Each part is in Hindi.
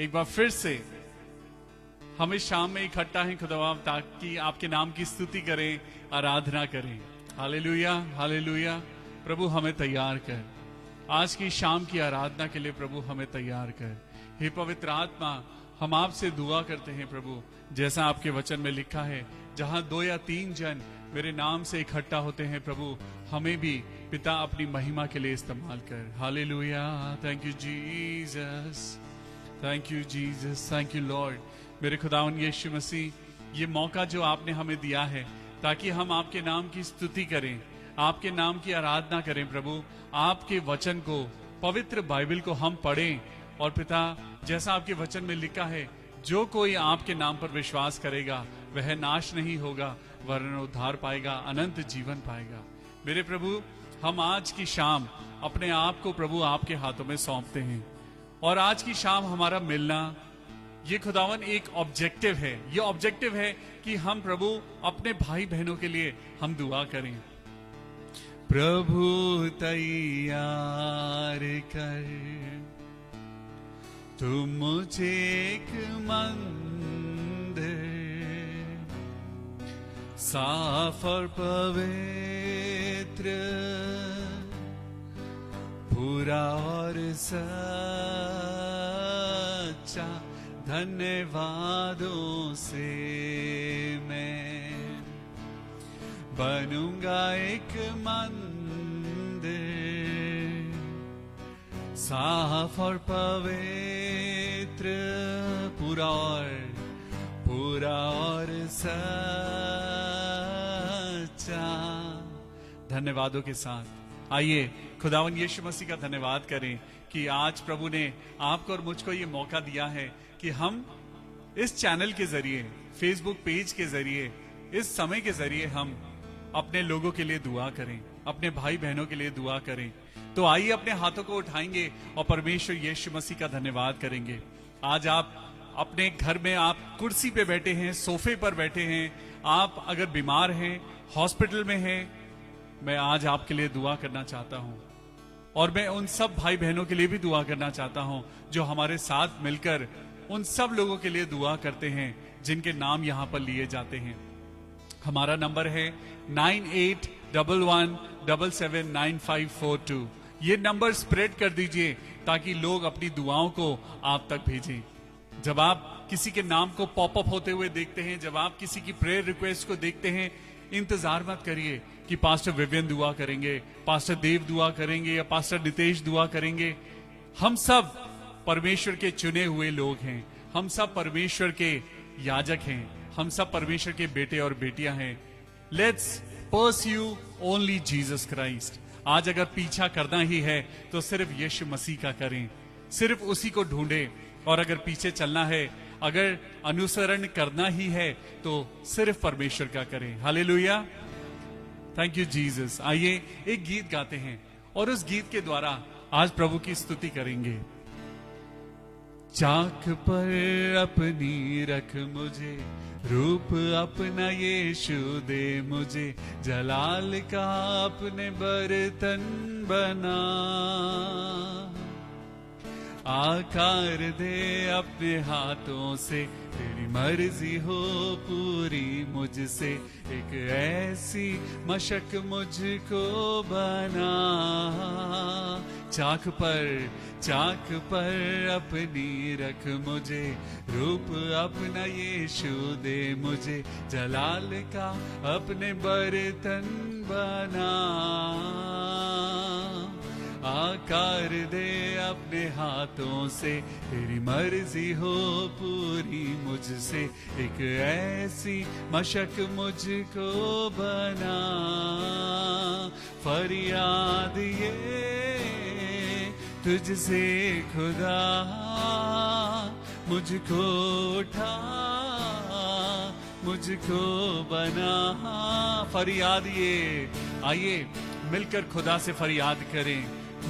एक बार फिर से हम इस शाम में इकट्ठा हैं खुदावंद, ताकि आपके नाम की स्तुति करें, आराधना करें। Hallelujah, hallelujah. प्रभु हमें तैयार कर, आज की शाम की आराधना के लिए प्रभु हमें तैयार कर। हे पवित्र आत्मा, हम आपसे दुआ करते हैं प्रभु, जैसा आपके वचन में लिखा है, जहां 2 या 3 जन मेरे नाम से इकट्ठा होते हैं प्रभु, हमें भी पिता अपनी महिमा के लिए इस्तेमाल कर। Hallelujah. Thank you Jesus, thank you Jesus, thank you Lord. मेरे खुदावंद यीशु मसीह, ये मौका जो आपने हमें दिया है ताकि हम आपके नाम की स्तुति करें, आपके नाम की आराधना करें प्रभु, आपके वचन को, पवित्र बाइबल को हम पढ़ें। और पिता, जैसा आपके वचन में लिखा है, जो कोई आपके नाम पर विश्वास करेगा वह नाश नहीं होगा वरन उद्धार पाएगा, अनंत जीवन पाएगा। मेरे प्रभु, हम आज की शाम अपने आप को प्रभु आपके हाथों में सौंपते हैं। और आज की शाम हमारा मिलना, ये खुदावन एक ऑब्जेक्टिव है। ये ऑब्जेक्टिव है कि हम प्रभु अपने भाई बहनों के लिए हम दुआ करें। प्रभु तैयार कर तू मुझे एक मंदिर, साफ और पवित्र, पूरा और सच्चा, धन्यवादों से मैं बनूंगा एक मंदिर, साफ और पवित्र, पूरा और सच्चा, धन्यवादों के साथ। आइए खुदावन यीशु मसीह का धन्यवाद करें कि आज प्रभु ने आपको और मुझको ये मौका दिया है कि हम इस चैनल के जरिए, फेसबुक पेज के जरिए, इस समय के जरिए हम अपने लोगों के लिए दुआ करें, अपने भाई बहनों के लिए दुआ करें। तो आइए अपने हाथों को उठाएंगे और परमेश्वर यीशु मसीह का धन्यवाद करेंगे। आज आप अपने घर में, आप कुर्सी पे बैठे हैं, सोफे पर बैठे हैं, आप अगर बीमार हैं, हॉस्पिटल में हैं, मैं आज आपके लिए दुआ करना चाहता हूं। और मैं उन सब भाई बहनों के लिए भी दुआ करना चाहता हूं जो हमारे साथ मिलकर उन सब लोगों के लिए दुआ करते हैं जिनके नाम यहां पर लिए जाते हैं। हमारा नंबर है 9811779542। ये नंबर स्प्रेड कर दीजिए ताकि लोग अपनी दुआओं को आप तक भेजें। जब आप किसी के नाम को पॉपअप होते हुए देखते हैं, जब आप किसी की प्रेयर रिक्वेस्ट को देखते हैं, इंतजार मत करिए कि पास्टर विवियन दुआ करेंगे, पास्टर देव दुआ करेंगे या पास्टर नितेश दुआ करेंगे। हम सब परमेश्वर के चुने हुए लोग हैं, हम सब परमेश्वर के याजक हैं, हम सब परमेश्वर के बेटे और बेटियां हैं। Let's pursue only Jesus Christ. आज अगर पीछा करना ही है तो सिर्फ यीशु मसीह का करें, सिर्फ उसी को ढूंढें। और अगर पीछे चलना है, अगर अनुसरण करना ही है, तो सिर्फ परमेश्वर का करें। Hallelujah, thank you Jesus. आइए एक गीत गाते हैं और उस गीत के द्वारा आज प्रभु की स्तुति करेंगे। चाक पर अपनी रख मुझे, रूप अपना यीशु दे मुझे, जलाल का अपने बर्तन बना, आकार दे अपने हाथों से, तेरी मर्जी हो पूरी मुझसे, एक ऐसी मशक मुझको बना। चाक पर अपनी रख मुझे, रूप अपना यीशु दे मुझे, जलाल का अपने बर्तन बना, आकार दे अपने हाथों से, तेरी मर्जी हो पूरी मुझसे, एक ऐसी मशक मुझको बना। फरियाद ये तुझसे खुदा, मुझको उठा, मुझको बना। फरियाद ये, आइए मिलकर खुदा से फरियाद करें,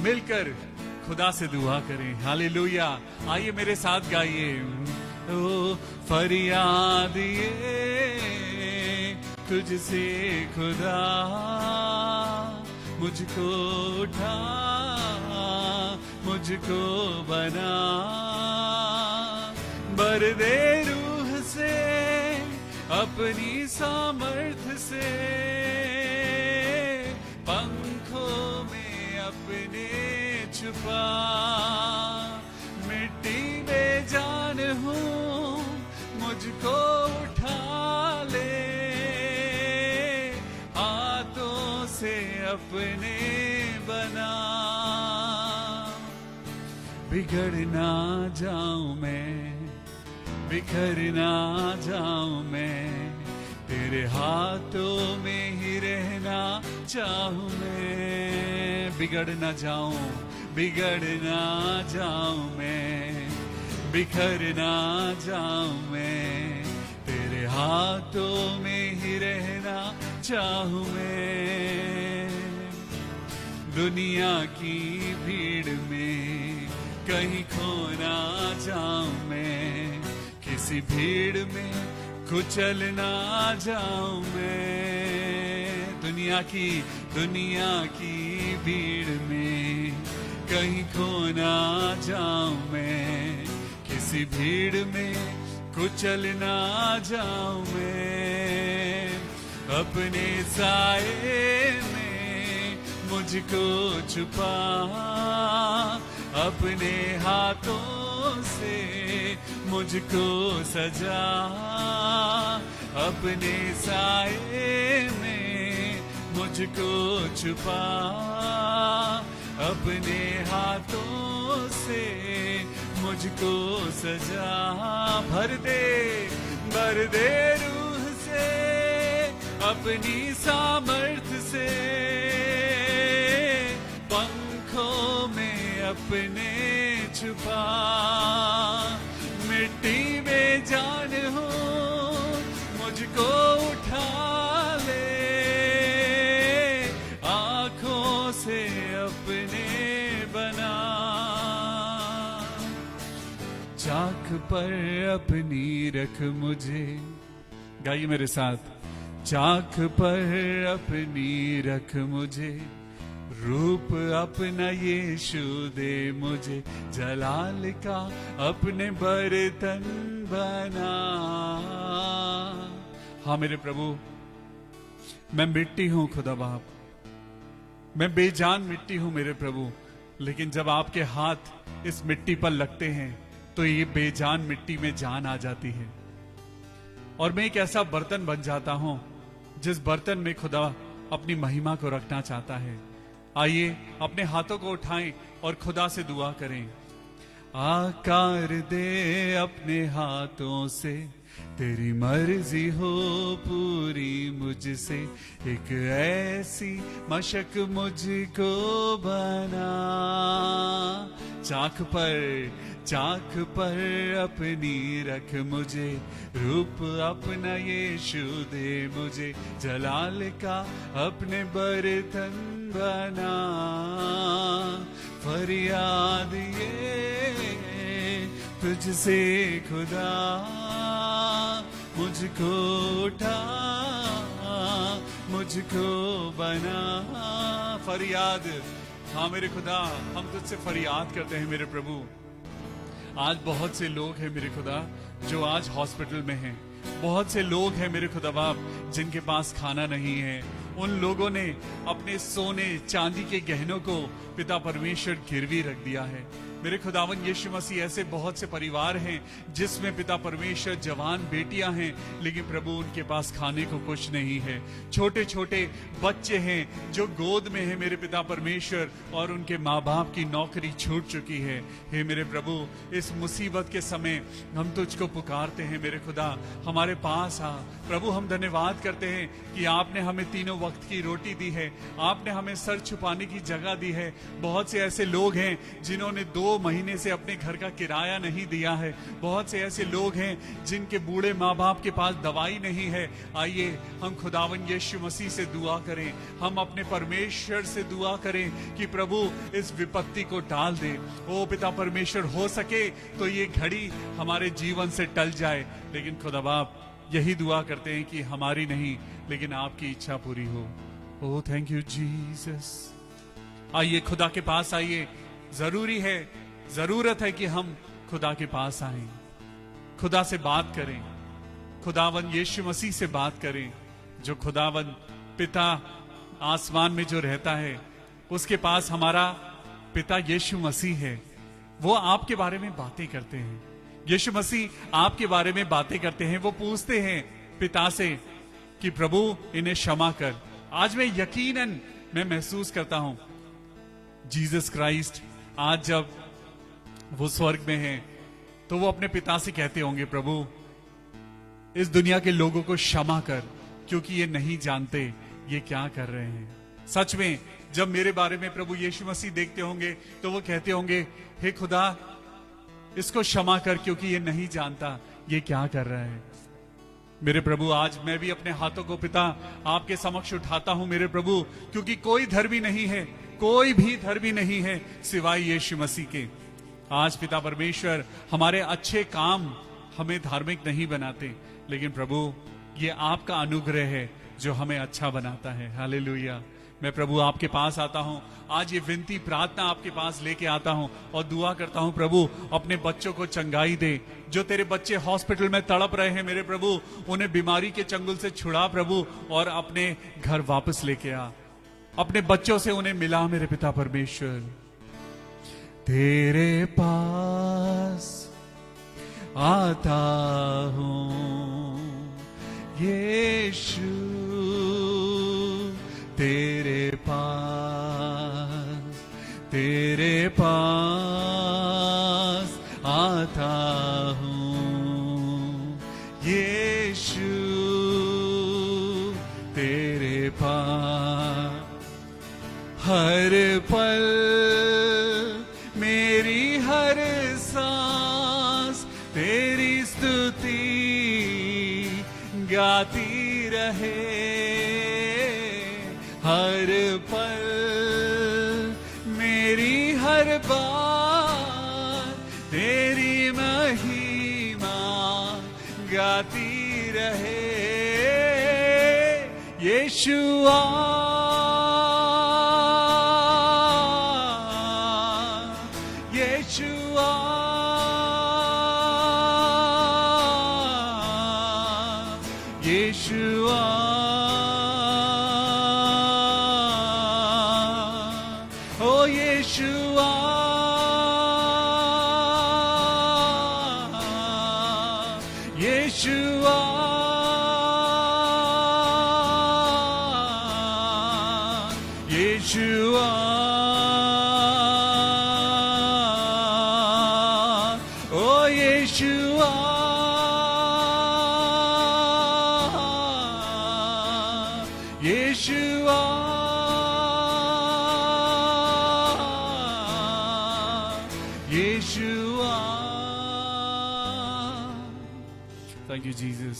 मिलकर खुदा से दुआ करें। हालेलुया, आइए मेरे साथ गाइए। ओ फरियाद ये तुझसे खुदा, मुझको उठा, मुझको बना। भर दे रूह से अपनी सामर्थ से, पंखों में अपने छुपा। मिट्टी में जान हूँ मुझको उठा ले, हाथों से अपने बना। बिगड़ ना जाऊं मैं, बिखर ना जाऊं मैं, तेरे हाथों में ही रहना चाहूं मैं। बिगड़ ना जाऊं, बिगड़ ना जाऊं मैं, बिखर ना जाऊं मैं, तेरे हाथों में ही रहना चाहूं मैं। दुनिया की भीड़ में कहीं खो ना जाऊं मैं, किसी भीड़ में कुचल ना जाऊं मैं। दुनिया की भीड़ में कहीं खो ना जाऊं मैं, किसी भीड़ में कुचल ना जाऊं मैं। अपने साए में मुझको छुपा, अपने हाथों से मुझको सजा। अपने साए में मुझको छुपा, अपने हाथों से मुझको सजा। भर दे रूह से अपनी सामर्थ से, पंखों में अपने छुपा। मिट्टी में जान हो मुझको उठा ले, आंखों से अपने बना। चाक पर अपनी रख मुझे, गाइए मेरे साथ। चाक पर अपनी रख मुझे, रूप अपना यीशु दे मुझे, जलाल का अपने बर्तन बना। हाँ मेरे प्रभु, मैं मिट्टी हूं खुदा बाप, मैं बेजान मिट्टी हूं मेरे प्रभु, लेकिन जब आपके हाथ इस मिट्टी पर लगते हैं तो ये बेजान मिट्टी में जान आ जाती है और मैं एक ऐसा बर्तन बन जाता हूं जिस बर्तन में खुदा अपनी महिमा को रखना चाहता है। आइए अपने हाथों को उठाएं और खुदा से दुआ करें। आकार दे अपने हाथों से, तेरी मर्जी हो पूरी मुझसे, एक ऐसी मशक मुझको बना। चाक पर अपनी रख मुझे, रूप अपना यीशु दे मुझे, जलाल का अपने बर्तन बना। फरियाद ये तुझसे खुदा, मुझको उठा, मुझको बना। फरियाद, हाँ मेरे खुदा, हम तुझसे फरियाद करते हैं मेरे प्रभु। आज बहुत से लोग हैं मेरे खुदा जो आज हॉस्पिटल में हैं, बहुत से लोग हैं मेरे खुदा बाप जिनके पास खाना नहीं है। उन लोगों ने अपने सोने चांदी के गहनों को पिता परमेश्वर गिरवी रख दिया है। मेरे खुदावन यीशु मसीह, ऐसे बहुत से परिवार हैं जिसमें पिता परमेश्वर जवान बेटियां हैं, लेकिन प्रभु उनके पास खाने को कुछ नहीं है। छोटे छोटे बच्चे हैं जो गोद में है मेरे पिता परमेश्वर, और उनके माँ बाप की नौकरी छूट चुकी है। हे मेरे प्रभु, इस मुसीबत के समय हम तुझको पुकारते हैं मेरे खुदा, हमारे पास आ प्रभु। हम धन्यवाद करते हैं कि आपने हमें तीनों वक्त की रोटी दी है, आपने हमें सर छुपाने की जगह दी है। बहुत से ऐसे लोग हैं जिन्होंने 2 महीने से अपने घर का किराया नहीं दिया है। बहुत से ऐसे लोग हैं जिनके बूढ़े माँ बाप के पास दवाई नहीं है। आइए हम खुदावन यीशु मसीह से दुआ करें, हम अपने परमेश्वर से दुआ करें कि प्रभु इस विपत्ति को टाल दे। ओ पिता परमेश्वर, हो सके तो ये घड़ी हमारे जीवन से टल जाए, लेकिन खुदा बाप यही दुआ करते हैं कि हमारी नहीं लेकिन आपकी इच्छा पूरी हो। ओ थैंक यू जीसस। आइए खुदा के पास आइए। जरूरी है, जरूरत है कि हम खुदा के पास आएं। खुदा से बात करें, खुदावन यीशु मसीह से बात करें। जो खुदावन पिता आसमान में जो रहता है, उसके पास हमारा पिता यीशु मसीह है। वो आपके बारे में बातें करते हैं, यीशु मसीह आपके बारे में बातें करते हैं। वो पूछते हैं पिता से कि प्रभु इन्हें क्षमा कर। आज मैं यकीनन मैं महसूस करता हूं जीसस क्राइस्ट आज जब वो स्वर्ग में हैं, तो वो अपने पिता से कहते होंगे प्रभु इस दुनिया के लोगों को क्षमा कर, क्योंकि ये नहीं जानते ये क्या कर रहे हैं। सच में जब मेरे बारे में प्रभु यीशु मसीह देखते होंगे तो वो कहते होंगे हे खुदा इसको क्षमा कर, क्योंकि ये नहीं जानता ये क्या कर रहा है। मेरे प्रभु आज मैं भी अपने हाथों को पिता आपके समक्ष उठाता हूं मेरे प्रभु, क्योंकि कोई धर्मी नहीं है, कोई भी धर्मी नहीं है सिवाय यीशु मसीह के। आज पिता परमेश्वर हमारे अच्छे काम हमें धार्मिक नहीं बनाते, लेकिन प्रभु ये आपका अनुग्रह है जो हमें अच्छा बनाता है। हालेलुया। मैं प्रभु आपके पास आता हूं, आज ये विनती प्रार्थना आपके पास लेके आता हूं और दुआ करता हूं प्रभु अपने बच्चों को चंगाई दे। जो तेरे बच्चे हॉस्पिटल में तड़प रहे हैं मेरे प्रभु, उन्हें बीमारी के चंगुल से छुड़ा प्रभु, और अपने घर वापस लेके आ। अपने बच्चों से उन्हें मिला मेरे पिता परमेश्वर। तेरे पास आता हूं यीशु, तेरे पास आता हूं यीशु, तेरे पास हर पल मेरी हर सांस तेरी स्तुति गाती रहे। हर पल मेरी हर बात तेरी महिमा गाती रहे। यीशुआ यीशुआ यीशुआ ओ यीशुआ यीशुआ यीशुआ ओ यीशुआ यीशुआ यीशुआ। Thank you Jesus.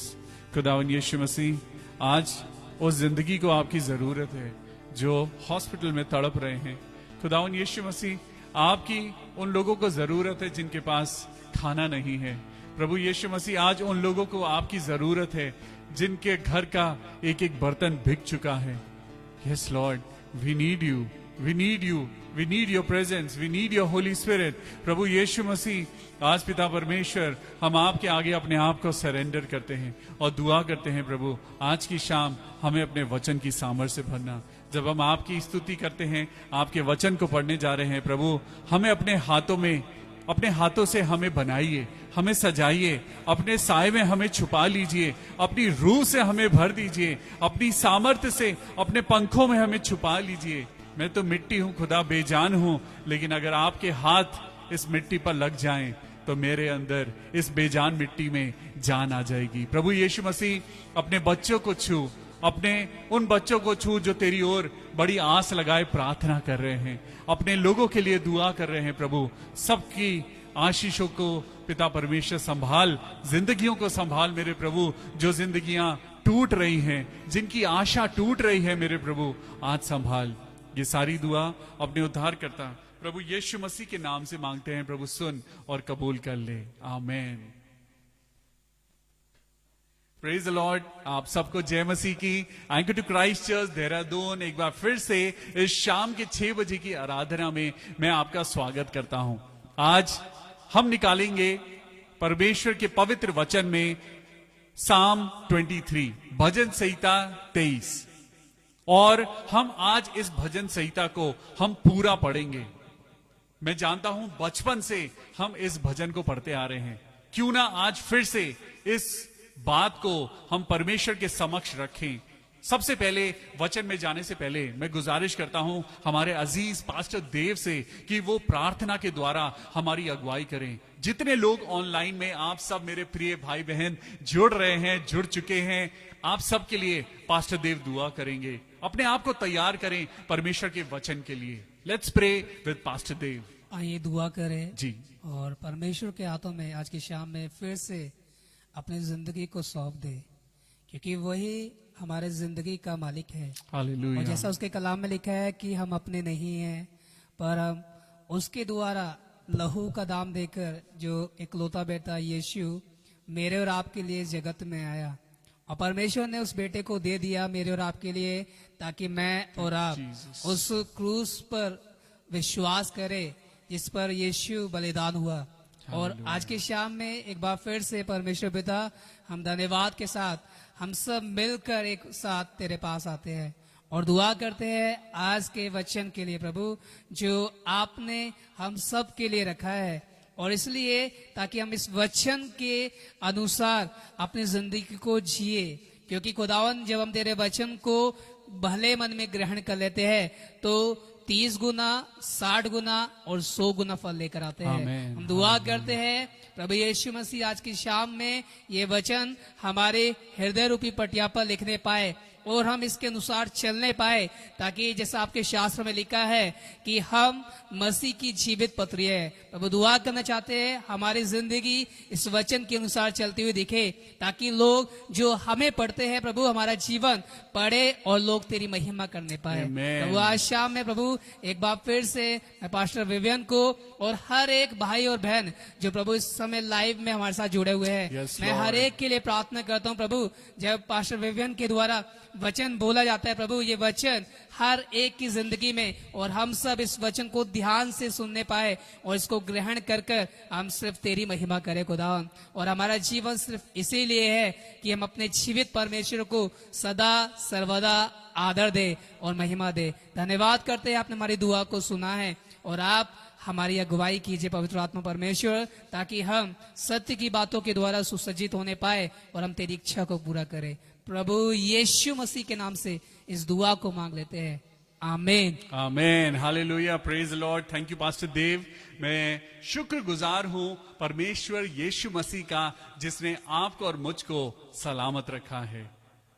खुदावन यीशु मसीह, आज उस जिंदगी को आपकी जरूरत है जो हॉस्पिटल में तड़प रहे हैं। खुदावन यीशु मसीह, आपकी उन लोगों को जरूरत है जिनके पास खाना नहीं है। प्रभु यीशु मसीह, आज उन लोगों को आपकी जरूरत है जिनके घर का एक एक बर्तन बिक चुका है। Yes Lord, we need you, we need you, we need your presence, we need your Holy Spirit. प्रभु यीशु मसीह, आज पिता परमेश्वर, हम आपके आगे अपने आप को सरेंडर करते हैं और दुआ करते हैं प्रभु आज की शाम हमें अपने वचन की सामर्थ्य से भरना। जब हम आपकी स्तुति करते हैं, आपके वचन को पढ़ने जा रहे हैं प्रभु, हमें अपने हाथों से हमें बनाइए, हमें सजाइए, अपने साए में हमें छुपा लीजिए, अपनी रूह से हमें भर दीजिए, अपनी सामर्थ्य से अपने पंखों में हमें छुपा लीजिए। मैं तो मिट्टी हूं खुदा, बेजान हूं, लेकिन अगर आपके हाथ इस मिट्टी पर लग जाएं तो मेरे अंदर इस बेजान मिट्टी में जान आ जाएगी। प्रभु यीशु मसीह, अपने बच्चों को छू, अपने उन बच्चों को छू जो तेरी ओर बड़ी आस लगाए प्रार्थना कर रहे हैं, अपने लोगों के लिए दुआ कर रहे हैं प्रभु। सबकी आशीषों को पिता परमेश्वर संभाल, जिंदगियों को संभाल मेरे प्रभु। जो जिंदगियां टूट रही हैं, जिनकी आशा टूट रही है मेरे प्रभु, आज संभाल। ये सारी दुआ अपने उद्धार करता प्रभु यीशु मसीह के नाम से मांगते हैं प्रभु, सुन और कबूल कर ले। आमेन। Praise the Lord. आप सबको जय मसीह की। Anchor to Christ church Dehradun, एक बार फिर से इस शाम के 6 बजे की आराधना में मैं आपका स्वागत करता हूं। आज हम निकालेंगे परमेश्वर के पवित्र वचन में साम 23, भजन संहिता 23। और हम आज इस भजन संहिता को हम पूरा पढ़ेंगे। मैं जानता हूं बचपन से हम इस भजन को पढ़ते आ रहे हैं, क्यों ना आज फिर से इस बात को हम परमेश्वर के समक्ष रखें। सबसे पहले वचन में जाने से पहले मैं गुजारिश करता हूं हमारे अजीज पास्टर देव से कि वो प्रार्थना के द्वारा हमारी अगुवाई करें। जितने लोग ऑनलाइन में आप सब मेरे प्रिय भाई बहन जुड़ रहे हैं, जुड़ चुके हैं, आप सब के लिए पास्टर देव दुआ करेंगे। अपने आप को तैयार करें परमेश्वर के वचन के लिए। लेट्स प्रे विद पास्टर देव। आइए दुआ करें जी। और परमेश्वर के हाथों में आज की शाम में फिर से अपनी जिंदगी को सौंप दे, क्योंकि वही हमारे जिंदगी का मालिक है। हालेलुया। और जैसा उसके कलाम में लिखा है कि हम अपने नहीं हैं, पर हम उसके द्वारा लहू का दाम देकर जो इकलौता बेटा यीशु मेरे और आपके लिए जगत में आया, और परमेश्वर ने उस बेटे को दे दिया मेरे और आपके लिए, ताकि मैं और आप उस क्रूस पर विश्वास करें जिस पर यीशु बलिदान हुआ। और आज की शाम में एक बार फिर से परमेश्वर पिता, हम धन्यवाद के साथ हम सब मिलकर एक साथ तेरे पास आते हैं और दुआ करते हैं आज के वचन के लिए प्रभु, जो आपने हम सब के लिए रखा है। और इसलिए ताकि हम इस वचन के अनुसार अपनी जिंदगी को जिए, क्योंकि खुदावन जब हम तेरे वचन को भले मन में ग्रहण कर लेते हैं तो 30 गुना, 60 गुना और 100 गुना फल लेकर आते हैं। हम दुआ करते हैं प्रभु यीशु मसीह आज की शाम में ये वचन हमारे हृदय रूपी पटिया पर लिखने पाए और हम इसके अनुसार चलने पाए, ताकि जैसा आपके शास्त्र में लिखा है कि हम मसीह की जीवित पत्री है। प्रभु दुआ करना चाहते हैं हमारी जिंदगी इस वचन के अनुसार चलती हुई दिखे, ताकि लोग जो हमें पढ़ते हैं प्रभु हमारा जीवन पढ़े और लोग तेरी महिमा करने पाए। प्रभु आज शाम में प्रभु एक बार फिर से मैं पास्टर विवियन को और हर एक भाई और बहन जो प्रभु इस समय लाइव में हमारे साथ जुड़े हुए हैं, मैं हर एक के लिए प्रार्थना करता हूँ प्रभु, जब पास्टर विवियन के द्वारा वचन बोला जाता है प्रभु, ये वचन हर एक की जिंदगी में और हम सब इस वचन को ध्यान से सुनने पाए और इसको ग्रहण कर कर हम सिर्फ तेरी महिमा करें खुदावन। और हमारा जीवन सिर्फ इसीलिए है कि हम अपने जीवित परमेश्वर को सदा सर्वदा आदर दे और महिमा दे। धन्यवाद करते हैं आपने हमारी दुआ को सुना है, और आप हमारी अगुवाई कीजिए पवित्र आत्मा परमेश्वर, ताकि हम सत्य की बातों के द्वारा सुसज्जित होने पाए और हम तेरी इच्छा को पूरा करें। प्रभु यीशु मसीह के नाम से इस दुआ को मांग लेते हैं, आमीन। आमीन, hallelujah, praise lord. Thank you pastor Dev. मैं शुक्रगुजार हूं परमेश्वर यीशु मसीह का, जिसने आपको और मुझको सलामत रखा है।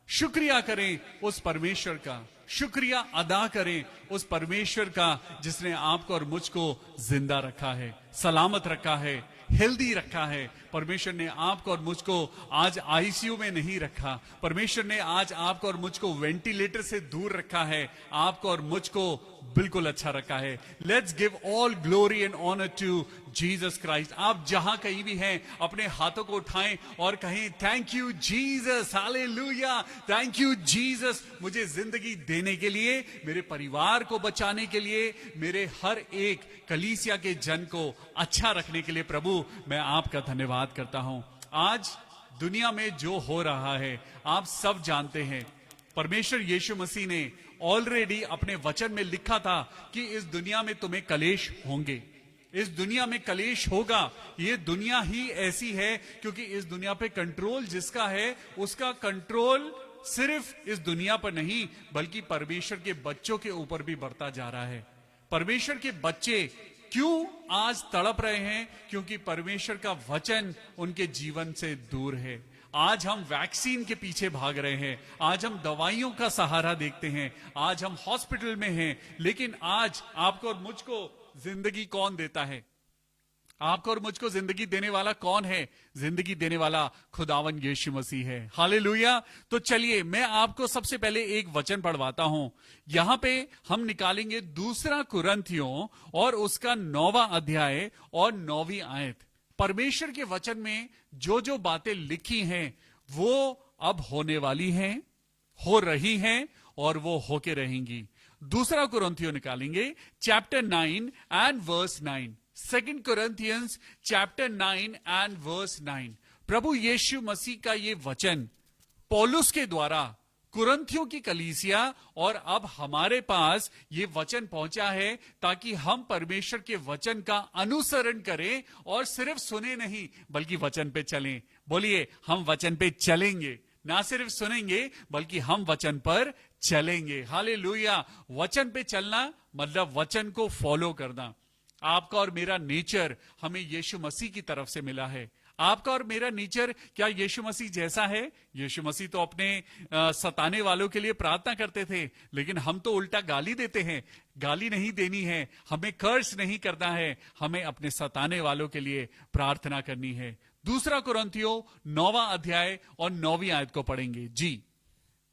शुक्रिया करें उस परमेश्वर का, शुक्रिया अदा करें उस परमेश्वर का जिसने आपको और मुझको जिंदा रखा है, सलामत रखा है, हेल्दी रखा है। परमेश्वर ने आपको और मुझको आज आईसीयू में नहीं रखा, परमेश्वर ने आज आपको और मुझको वेंटिलेटर से दूर रखा है, आपको और मुझको बिल्कुल अच्छा रखा है। Let's give all glory and honour to Jesus Christ. आप जहां कहीं भी हैं अपने हाथों को उठाएं और कहें thank you Jesus, hallelujah, thank you Jesus, मुझे जिंदगी देने के लिए, मेरे परिवार को बचाने के लिए, मेरे हर एक कलीसिया के जन को अच्छा रखने के लिए प्रभु मैं आपका धन्यवाद करता हूं। आज दुनिया में जो हो रहा है आप सब जानते हैं। परमेश्वर यीशु मसीह ने ऑलरेडी अपने वचन में लिखा था कि इस दुनिया में तुम्हें कलेश होंगे, इस दुनिया में कलेश होगा। ये दुनिया ही ऐसी है क्योंकि इस दुनिया पे कंट्रोल जिसका है उसका कंट्रोल सिर्फ इस दुनिया पर नहीं बल्कि परमेश्वर के बच्चों के ऊपर भी बढ़ता जा रहा है। परमेश्वर के बच्चे क्यों आज तड़प रहे हैं? क्योंकि परमेश्वर का वचन उनके जीवन से दूर है। आज हम वैक्सीन के पीछे भाग रहे हैं, आज हम दवाइयों का सहारा देखते हैं, आज हम हॉस्पिटल में हैं, लेकिन आज आपको और मुझको जिंदगी कौन देता है? आपको और मुझको जिंदगी देने वाला कौन है? जिंदगी देने वाला खुदावन यीशु मसीह है। हालेलुया। तो चलिए मैं आपको सबसे पहले एक वचन पढ़वाता हूं। यहां पे हम निकालेंगे 2 कुरिन्थियों और उसका 9वां अध्याय और 9वीं आयत। परमेश्वर के वचन में जो जो बातें लिखी हैं वो अब होने वाली हैं, हो रही हैं और वो होके रहेंगी। 2 कुरिन्थियों निकालेंगे chapter 9 and verse 9। 2 Corinthians chapter 9 and verse 9। प्रभु यीशु मसीह का ये वचन पौलुस के द्वारा कुरिन्थियों की कलीसिया और अब हमारे पास ये वचन पहुंचा है ताकि हम परमेश्वर के वचन का अनुसरण करें और सिर्फ सुने नहीं बल्कि वचन पे चलें। बोलिए, हम वचन पे चलेंगे, ना सिर्फ सुनेंगे बल्कि हम वचन पर चलेंगे। हालेलुया। वचन पे चलना मतलब वचन को फॉलो करना। आपका और मेरा नेचर हमें यीशु मसीह की तरफ से मिला है। आपका और मेरा नेचर क्या यीशु मसीह जैसा है? यीशु मसीह तो अपने सताने वालों के लिए प्रार्थना करते थे, लेकिन हम तो उल्टा गाली देते हैं। गाली नहीं देनी है, हमें कर्स नहीं करना है, हमें अपने सताने वालों के लिए प्रार्थना करनी है। 2 कुरिन्थियों 9वां अध्याय और 9वीं आयत को पढ़ेंगे जी।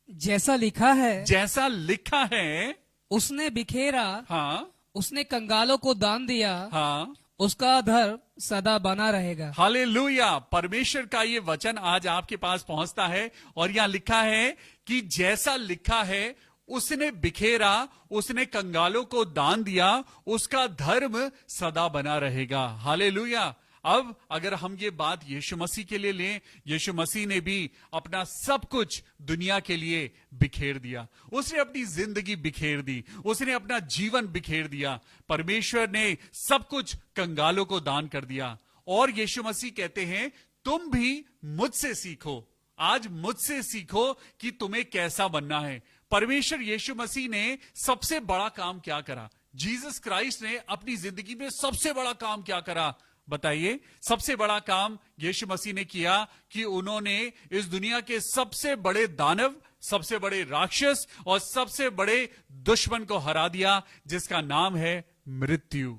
जैसा लिखा है, जैसा लिखा है, उसने बिखेरा, हाँ उसने कंगालों को दान दिया, हाँ, उसका धर्म सदा बना रहेगा। हालेलुया। परमेश्वर का ये वचन आज आपके पास पहुंचता है और यहां लिखा है कि जैसा लिखा है, उसने बिखेरा, उसने कंगालों को दान दिया, उसका धर्म सदा बना रहेगा। हालेलुया। अब अगर हम ये बात यीशु मसीह के लिए लें, यीशु मसीह ने भी अपना सब कुछ दुनिया के लिए बिखेर दिया। उसने अपनी जिंदगी बिखेर दी, उसने अपना जीवन बिखेर दिया। परमेश्वर ने सब कुछ कंगालों को दान कर दिया। और यीशु मसीह कहते हैं, तुम भी मुझसे सीखो। आज मुझसे सीखो कि तुम्हें कैसा बनना है। परमेश्वर यीशु मसीह ने सबसे बड़ा काम क्या करा? जीसस क्राइस्ट ने अपनी जिंदगी में सबसे बड़ा काम क्या करा? बताइए। सबसे बड़ा काम यीशु मसीह ने किया कि उन्होंने इस दुनिया के सबसे बड़े दानव, सबसे बड़े राक्षस और सबसे बड़े दुश्मन को हरा दिया, जिसका नाम है मृत्यु।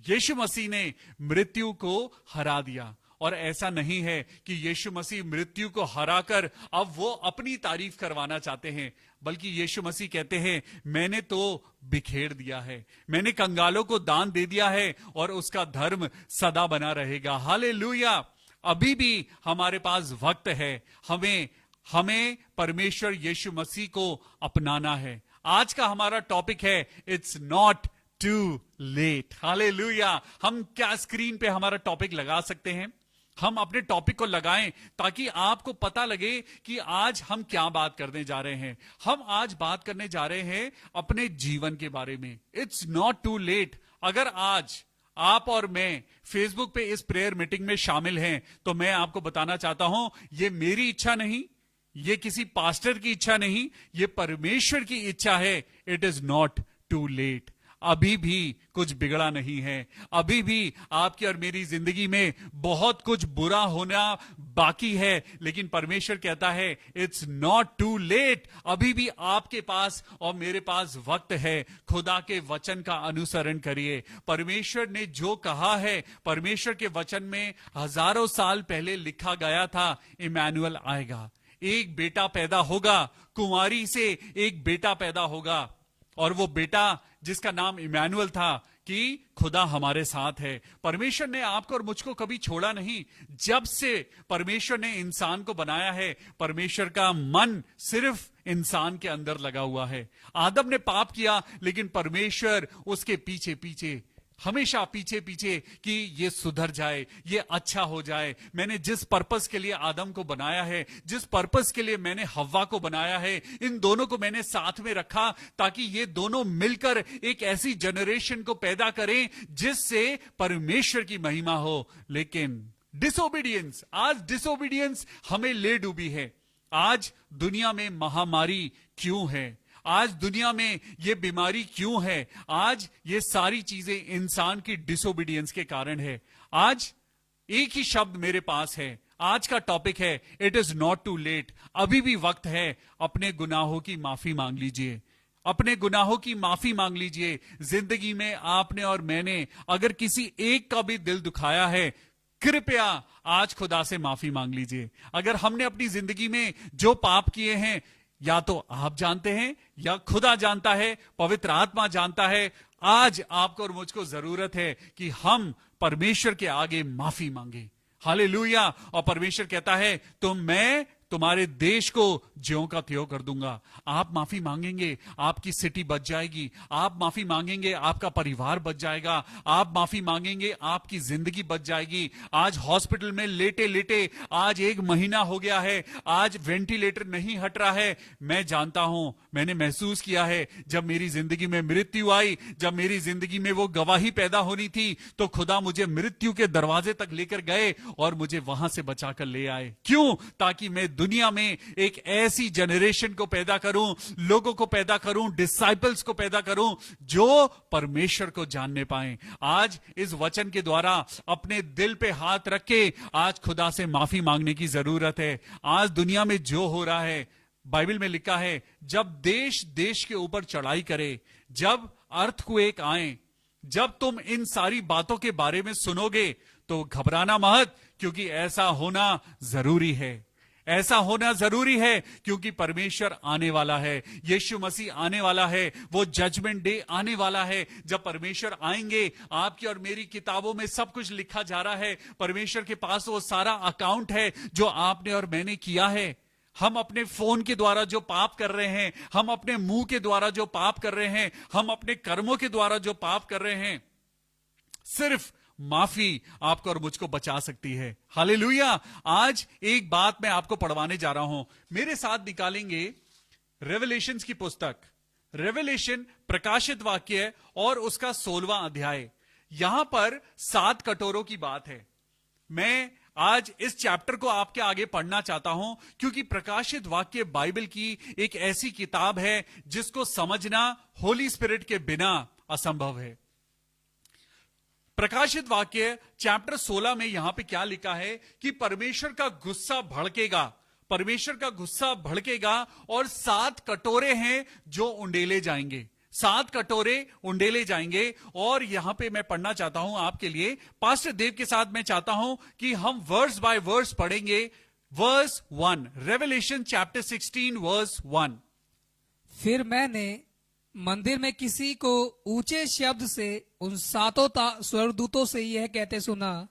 यीशु मसीह ने मृत्यु को हरा दिया। और ऐसा नहीं है कि यीशु मसीह मृत्यु को हराकर अब वो अपनी तारीफ करवाना चाहते हैं, बल्कि यीशु मसीह कहते हैं, मैंने तो बिखेर दिया है, मैंने कंगालों को दान दे दिया है और उसका धर्म सदा बना रहेगा। हालेलुया। अभी भी हमारे पास वक्त है। हमें परमेश्वर यीशु मसीह को अपनाना है। आज का हमारा टॉपिक है, it's not too late. Hallelujah. हम क्या स्क्रीन पे हमारा टॉपिक लगा सकते हैं? हम अपने टॉपिक को लगाएं ताकि आपको पता लगे कि आज हम क्या बात करने जा रहे हैं। हम आज बात करने जा रहे हैं अपने जीवन के बारे में। It's not too late. अगर आज आप और मैं फेसबुक पे इस प्रेयर मीटिंग में शामिल हैं, तो मैं आपको बताना चाहता हूं, ये मेरी इच्छा नहीं, ये किसी पास्टर की इच्छा नहीं, ये परमेश्वर की इच्छा है। It is not too late. अभी भी कुछ बिगड़ा नहीं है। अभी भी आपकी और मेरी जिंदगी में बहुत कुछ बुरा होना बाकी है, लेकिन परमेश्वर कहता है, इट्स नॉट टू लेट। अभी भी आपके पास और मेरे पास वक्त है। खुदा के वचन का अनुसरण करिए। परमेश्वर ने जो कहा है, परमेश्वर के वचन में हजारों साल पहले लिखा गया था, इमैनुअल आएगा, एक बेटा पैदा होगा, कुंवारी से एक बेटा पैदा होगा। और वो बेटा जिसका नाम इमैनुअल था कि खुदा हमारे साथ है। परमेश्वर ने आपको और मुझको कभी छोड़ा नहीं। जब से परमेश्वर ने इंसान को बनाया है, परमेश्वर का मन सिर्फ इंसान के अंदर लगा हुआ है। आदम ने पाप किया, लेकिन परमेश्वर उसके पीछे पीछे, हमेशा पीछे पीछे कि ये सुधर जाए, ये अच्छा हो जाए। मैंने जिस पर्पस के लिए आदम को बनाया है, जिस पर्पस के लिए मैंने हव्वा को बनाया है, इन दोनों को मैंने साथ में रखा ताकि ये दोनों मिलकर एक ऐसी जनरेशन को पैदा करें जिससे परमेश्वर की महिमा हो। लेकिन डिसोबीडियंस, आज डिसोबीडियंस हमें ले डूबी है। आज दुनिया में महामारी क्यों है? आज दुनिया में ये बीमारी क्यों है? आज ये सारी चीजें इंसान की डिसोबीडियंस के कारण है। आज एक ही शब्द मेरे पास है। आज का टॉपिक है, it is not too late. अभी भी वक्त है। अपने गुनाहों की माफी मांग लीजिए। अपने गुनाहों की माफी मांग लीजिए। जिंदगी में आपने और मैंने अगर किसी एक का भी दिल दुखाया है, कृपया आज खुदा से माफी मांग लीजिए। अगर हमने अपनी जिंदगी में जो पाप किए हैं, या तो आप जानते हैं या खुदा जानता है, पवित्र आत्मा जानता है। आज आपको और मुझको जरूरत है कि हम परमेश्वर के आगे माफी मांगे। हालेलुया। और परमेश्वर कहता है, तो मैं तुम्हारे देश को ज्यों का त्यों कर दूंगा। आप माफी मांगेंगे, आपकी सिटी बच जाएगी। आप माफी मांगेंगे, आपका परिवार बच जाएगा। आप माफी मांगेंगे, आपकी जिंदगी बच जाएगी। आज हॉस्पिटल में लेटे लेटे आज 1 महीना हो गया है, आज वेंटिलेटर नहीं हट रहा है। मैं जानता हूं, मैंने महसूस किया है, जब मेरी जिंदगी में मृत्यु आई, जब मेरी जिंदगी में वो गवाही पैदा होनी थी, तो खुदा मुझे मृत्यु के दरवाजे तक लेकर गए और मुझे वहां से बचाकर ले आए। क्यों? ताकि मैं दुनिया में एक ऐसी जनरेशन को पैदा करूं, लोगों को पैदा करूं, डिसाइपल्स को पैदा करूं, जो परमेश्वर को जानने पाए। आज इस वचन के द्वारा अपने दिल पे हाथ रख के आज खुदा से माफी मांगने की जरूरत है। आज दुनिया में जो हो रहा है, बाइबल में लिखा है, जब देश देश के ऊपर चढ़ाई करे, जब अर्थक्वेक आए, जब तुम इन सारी बातों के बारे में सुनोगे तो घबराना मत, क्योंकि ऐसा होना जरूरी है। ऐसा होना जरूरी है क्योंकि परमेश्वर आने वाला है, यीशु मसीह आने वाला है, वो जजमेंट डे आने वाला है। जब परमेश्वर आएंगे, आपकी और मेरी किताबों में सब कुछ लिखा जा रहा है। परमेश्वर के पास वो सारा अकाउंट है जो आपने और मैंने किया है। हम अपने फोन के द्वारा जो पाप कर रहे हैं, हम अपने मुंह के द्वारा जो पाप कर रहे हैं, हम अपने कर्मों के द्वारा जो पाप कर रहे हैं, सिर्फ माफी आपको और मुझको बचा सकती है। हालेलुया। आज एक बात मैं आपको पढ़वाने जा रहा हूं। मेरे साथ निकालेंगे रेवलेशन की पुस्तक, रेवलेशन प्रकाशित वाक्य और उसका 16वां अध्याय। यहां पर 7 कटोरों की बात है। मैं आज इस चैप्टर को आपके आगे पढ़ना चाहता हूं, क्योंकि प्रकाशित वाक्य बाइबल की एक ऐसी किताब है जिसको समझना होली स्पिरिट के बिना असंभव है। प्रकाशित वाक्य चैप्टर 16 में यहां पे क्या लिखा है कि परमेश्वर का गुस्सा भड़केगा, परमेश्वर का गुस्सा भड़केगा और 7 कटोरे हैं जो उंडेले जाएंगे। 7 कटोरे उंडेले जाएंगे। और यहां पे मैं पढ़ना चाहता हूं आपके लिए, पास्टर देव के साथ मैं चाहता हूं कि हम वर्स बाय वर्स पढ़ेंगे। Verse 1, Revelation chapter 16 verse 1। फिर मैंने मंदिर में किसी को ऊंचे शब्द से उन 7 स्वर्गदूतों से यह कहते सुना,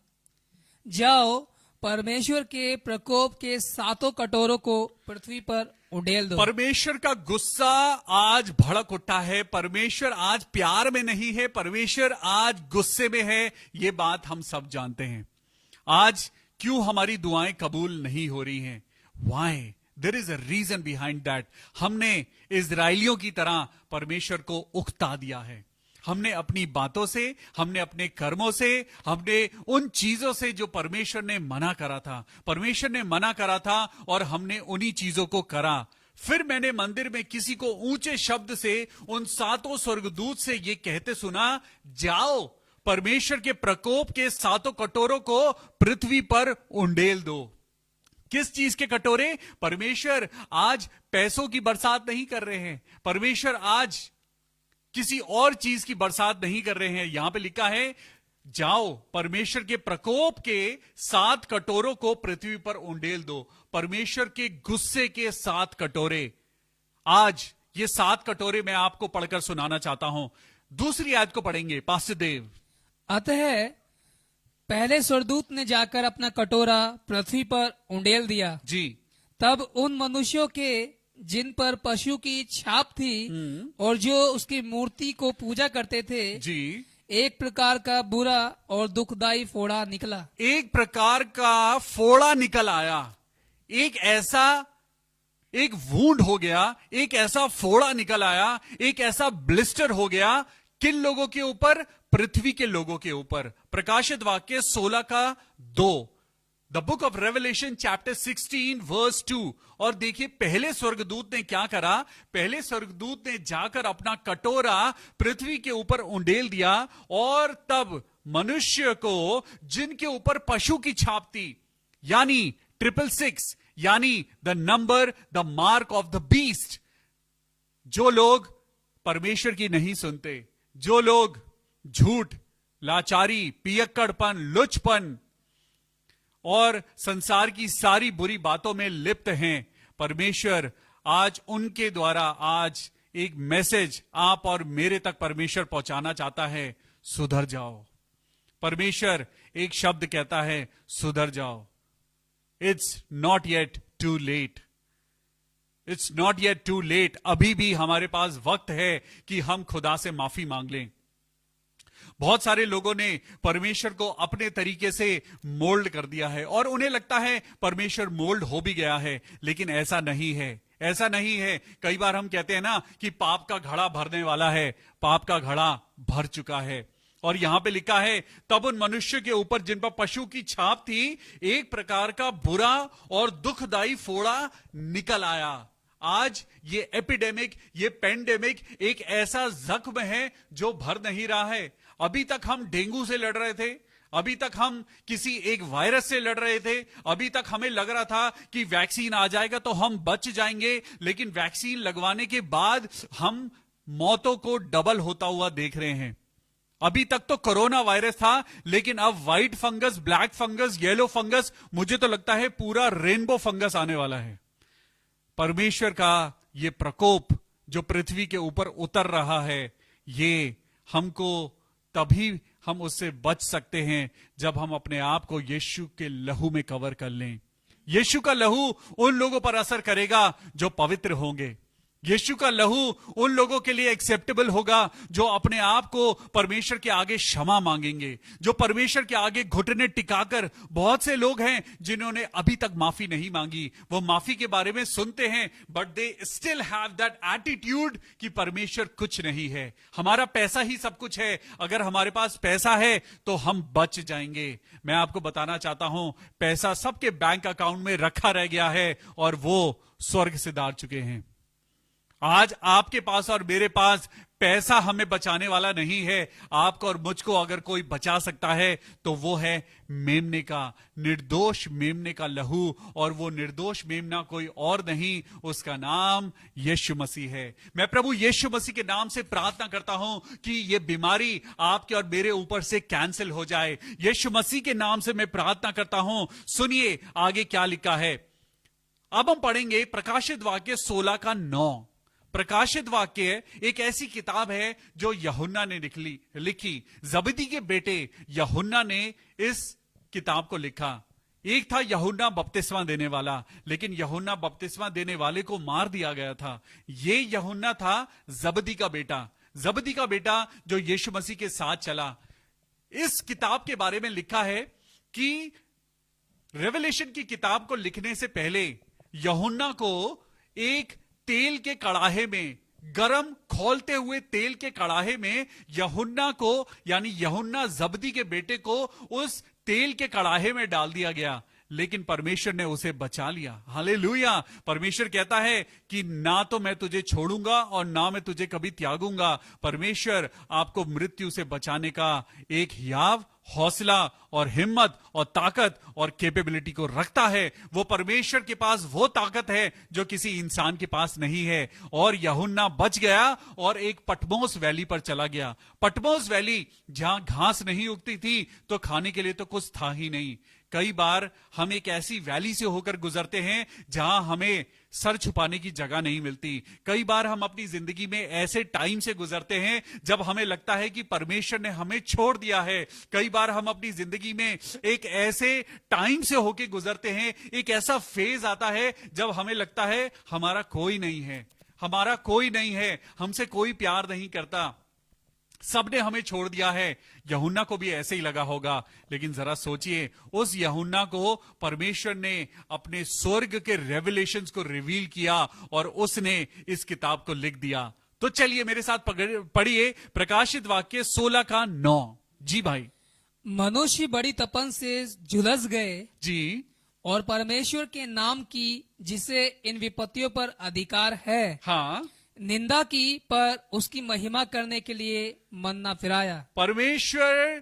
जाओ परमेश्वर के प्रकोप के 7 कटोरों को पृथ्वी पर उंडेल दो। परमेश्वर का गुस्सा आज भड़क उठा है। परमेश्वर आज प्यार में नहीं है, परमेश्वर आज गुस्से में है। ये बात हम सब जानते हैं। आज क्यों हमारी दुआएं कबूल नहीं हो रही हैं? Why? There is a reason behind that. हमने इजराइलियों की तरह परमेश्वर को उकता दिया है। हमने अपनी बातों से, हमने अपने कर्मों से, हमने उन चीजों से जो परमेश्वर ने मना करा था, परमेश्वर ने मना करा था और हमने उन्हीं चीजों को करा। फिर मैंने मंदिर में किसी को ऊंचे शब्द से उन 7 स्वर्गदूत से ये कहते सुना, जाओ परमेश्वर के प्रकोप के 7 कटोरों को पृथ्वी पर उंडेल दो। किस चीज के कटोरे? परमेश्वर आज पैसों की बरसात नहीं कर रहे हैं, परमेश्वर आज किसी और चीज की बरसात नहीं कर रहे हैं। यहां पे लिखा है, जाओ परमेश्वर के प्रकोप के 7 कटोरों को पृथ्वी पर उंडेल दो। परमेश्वर के गुस्से के 7 कटोरे। आज ये 7 कटोरे मैं आपको पढ़कर सुनाना चाहता हूं। दूसरी आयत को पढ़ेंगे पास्टर देव। अतः पहले स्वर्गदूत ने जाकर अपना कटोरा पृथ्वी पर उंडेल दिया जी। तब उन मनुष्यों के जिन पर पशु की छाप थी और जो उसकी मूर्ति को पूजा करते थे जी, एक प्रकार का बुरा और दुखदाई फोड़ा निकला। एक प्रकार का फोड़ा निकल आया। एक वूंड हो गया, एक ऐसा फोड़ा निकल आया, एक ऐसा ब्लिस्टर हो गया। किन लोगों के ऊपर? पृथ्वी के लोगों के ऊपर। प्रकाशित वाक्य 16 का 2, the book of Revelation chapter 16 verse 2। और देखिए पहले स्वर्गदूत ने क्या करा? पहले स्वर्गदूत ने जाकर अपना कटोरा पृथ्वी के ऊपर उंडेल दिया और तब मनुष्य को जिनके ऊपर पशु की छाप थी, यानी 666, यानी the number, the mark of the beast, जो लोग परमेश्वर की नहीं सुनते, जो लोग झूठ, लाचारी, पियक्कड़पन, लुचपन और संसार की सारी बुरी बातों में लिप्त हैं, परमेश्वर आज उनके द्वारा आज एक मैसेज आप और मेरे तक परमेश्वर पहुंचाना चाहता है, सुधर जाओ। परमेश्वर एक शब्द कहता है, सुधर जाओ। It's not yet too late, it's not yet too late. अभी भी हमारे पास वक्त है कि हम खुदा से माफी मांग लें। बहुत सारे लोगों ने परमेश्वर को अपने तरीके से मोल्ड कर दिया है और उन्हें लगता है परमेश्वर मोल्ड हो भी गया है, लेकिन ऐसा नहीं है, ऐसा नहीं है। कई बार हम कहते हैं ना कि पाप का घड़ा भरने वाला है, पाप का घड़ा भर चुका है। और यहां पे लिखा है, तब उन मनुष्य के ऊपर जिन पर पशु की छाप थी एक प्रकार का बुरा और दुखदाई फोड़ा निकल आया। आज ये एपिडेमिक, ये पेंडेमिक एक ऐसा जख्म है जो भर नहीं रहा है। अभी तक हम डेंगू से लड़ रहे थे, अभी तक हम किसी एक वायरस से लड़ रहे थे, अभी तक हमें लग रहा था कि वैक्सीन आ जाएगा तो हम बच जाएंगे, लेकिन वैक्सीन लगवाने के बाद हम मौतों को डबल होता हुआ देख रहे हैं। अभी तक तो कोरोना वायरस था, लेकिन अब white fungus, black fungus, yellow fungus, मुझे तो लगता है पूरा रेनबो फंगस आने वाला है। परमेश्वर का ये प्रकोप जो पृथ्वी के ऊपर उतर रहा है, ये हमको तभी हम उससे बच सकते हैं जब हम अपने आप को यीशु के लहू में कवर कर लें। यीशु का लहू उन लोगों पर असर करेगा जो पवित्र होंगे। यीशु का लहू उन लोगों के लिए एक्सेप्टेबल होगा जो अपने आप को परमेश्वर के आगे क्षमा मांगेंगे, जो परमेश्वर के आगे घुटने टिकाकर, बहुत से लोग हैं जिन्होंने अभी तक माफी नहीं मांगी, वो माफी के बारे में सुनते हैं but they still have that attitude कि परमेश्वर कुछ नहीं है, हमारा पैसा ही सब कुछ है, अगर हमारे पास पैसा है तो हम बच जाएंगे। मैं आपको बताना चाहता हूं, पैसा सबके बैंक अकाउंट में रखा रह गया है और वो स्वर्ग से दार चुके हैं। आज आपके पास और मेरे पास पैसा हमें बचाने वाला नहीं है। आपको और मुझको अगर कोई बचा सकता है तो वो है मेमने का, निर्दोष मेमने का लहू, और वो निर्दोष मेमना कोई और नहीं, उसका नाम यीशु मसीह है। मैं प्रभु यीशु मसीह के नाम से प्रार्थना करता हूं कि ये बीमारी आपके और मेरे ऊपर से कैंसिल हो जाए। यीशु मसीह के नाम से मैं प्रार्थना करता हूं। सुनिए आगे क्या लिखा है। अब हम पढ़ेंगे प्रकाशित वाक्य 16 का 9। प्रकाशित वाक्य एक ऐसी किताब है जो यूहन्ना ने लिखी। जबदी के बेटे यूहन्ना ने इस किताब को लिखा। एक था यूहन्ना बपतिस्मा देने वाला, लेकिन यूहन्ना बपतिस्मा देने वाले को मार दिया गया था। ये यूहन्ना था जबदी का बेटा, जबदी का बेटा जो यीशु मसीह के साथ चला। इस किताब के बारे में लिखा है कि रेवलेशन की किताब को लिखने से पहले यूहन्ना को एक तेल के कड़ाहे में, गरम खौलते हुए तेल के कड़ाहे में यूहन्ना को, यानी यूहन्ना जबदी के बेटे को उस तेल के कड़ाहे में डाल दिया गया, लेकिन परमेश्वर ने उसे बचा लिया। हालेलुया। परमेश्वर कहता है कि ना तो मैं तुझे छोड़ूंगा और ना मैं तुझे कभी त्यागूंगा। परमेश्वर आपको मृत्यु से बचाने का एक हियाव हौसला और हिम्मत और ताकत और कैपेबिलिटी को रखता है। वो परमेश्वर के पास वो ताकत है जो किसी इंसान के पास नहीं है। और यूहन्ना बच गया और एक पटमोस वैली पर चला गया। पटमोस वैली जहां घास नहीं उगती थी तो खाने के लिए तो कुछ था ही नहीं। कई बार हम एक ऐसी वैली से होकर गुजरते हैं जहां हमें सर छुपाने की जगह नहीं मिलती। कई बार हम अपनी जिंदगी में ऐसे टाइम से गुजरते हैं जब हमें लगता है कि परमेश्वर ने हमें छोड़ दिया है। कई बार हम अपनी जिंदगी में एक ऐसे टाइम से होकर गुजरते हैं, एक ऐसा फेज आता है जब हमें लगता है हमारा कोई नहीं है, हमारा कोई नहीं है, हमसे कोई प्यार नहीं करता, सबने हमें छोड़ दिया है। यूहन्ना को भी ऐसे ही लगा होगा। लेकिन जरा सोचिए, उस यूहन्ना को परमेश्वर ने अपने स्वर्ग के रेवलेशंस को रिवील किया और उसने इस किताब को लिख दिया। तो चलिए मेरे साथ पढ़िए प्रकाशित वाक्य 16 का 9। जी भाई। मनुष्य बड़ी तपन से झुलस गए जी। और परमेश्वर के नाम की, जिसे इन विपत्तियों पर अधिकार है, हाँ, निंदा की, पर उसकी महिमा करने के लिए मन न फिराया। परमेश्वर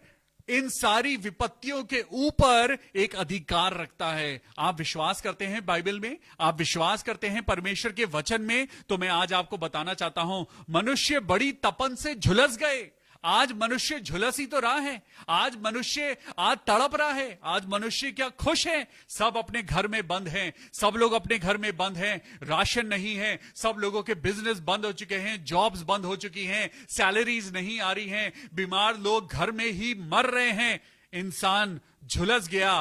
इन सारी विपत्तियों के ऊपर एक अधिकार रखता है। आप विश्वास करते हैं बाइबल में, आप विश्वास करते हैं परमेश्वर के वचन में, तो मैं आज आपको बताना चाहता हूं, मनुष्य बड़ी तपन से झुलस गए। आज मनुष्य झुलस ही तो रहा है, आज मनुष्य आज तड़प रहा है, आज मनुष्य क्या खुश है। सब अपने घर में बंद हैं, सब लोग अपने घर में बंद हैं, राशन नहीं है, सब लोगों के बिजनेस बंद हो चुके हैं, जॉब्स बंद हो चुकी हैं, सैलरीज नहीं आ रही हैं, बीमार लोग घर में ही मर रहे हैं। इंसान झुलस गया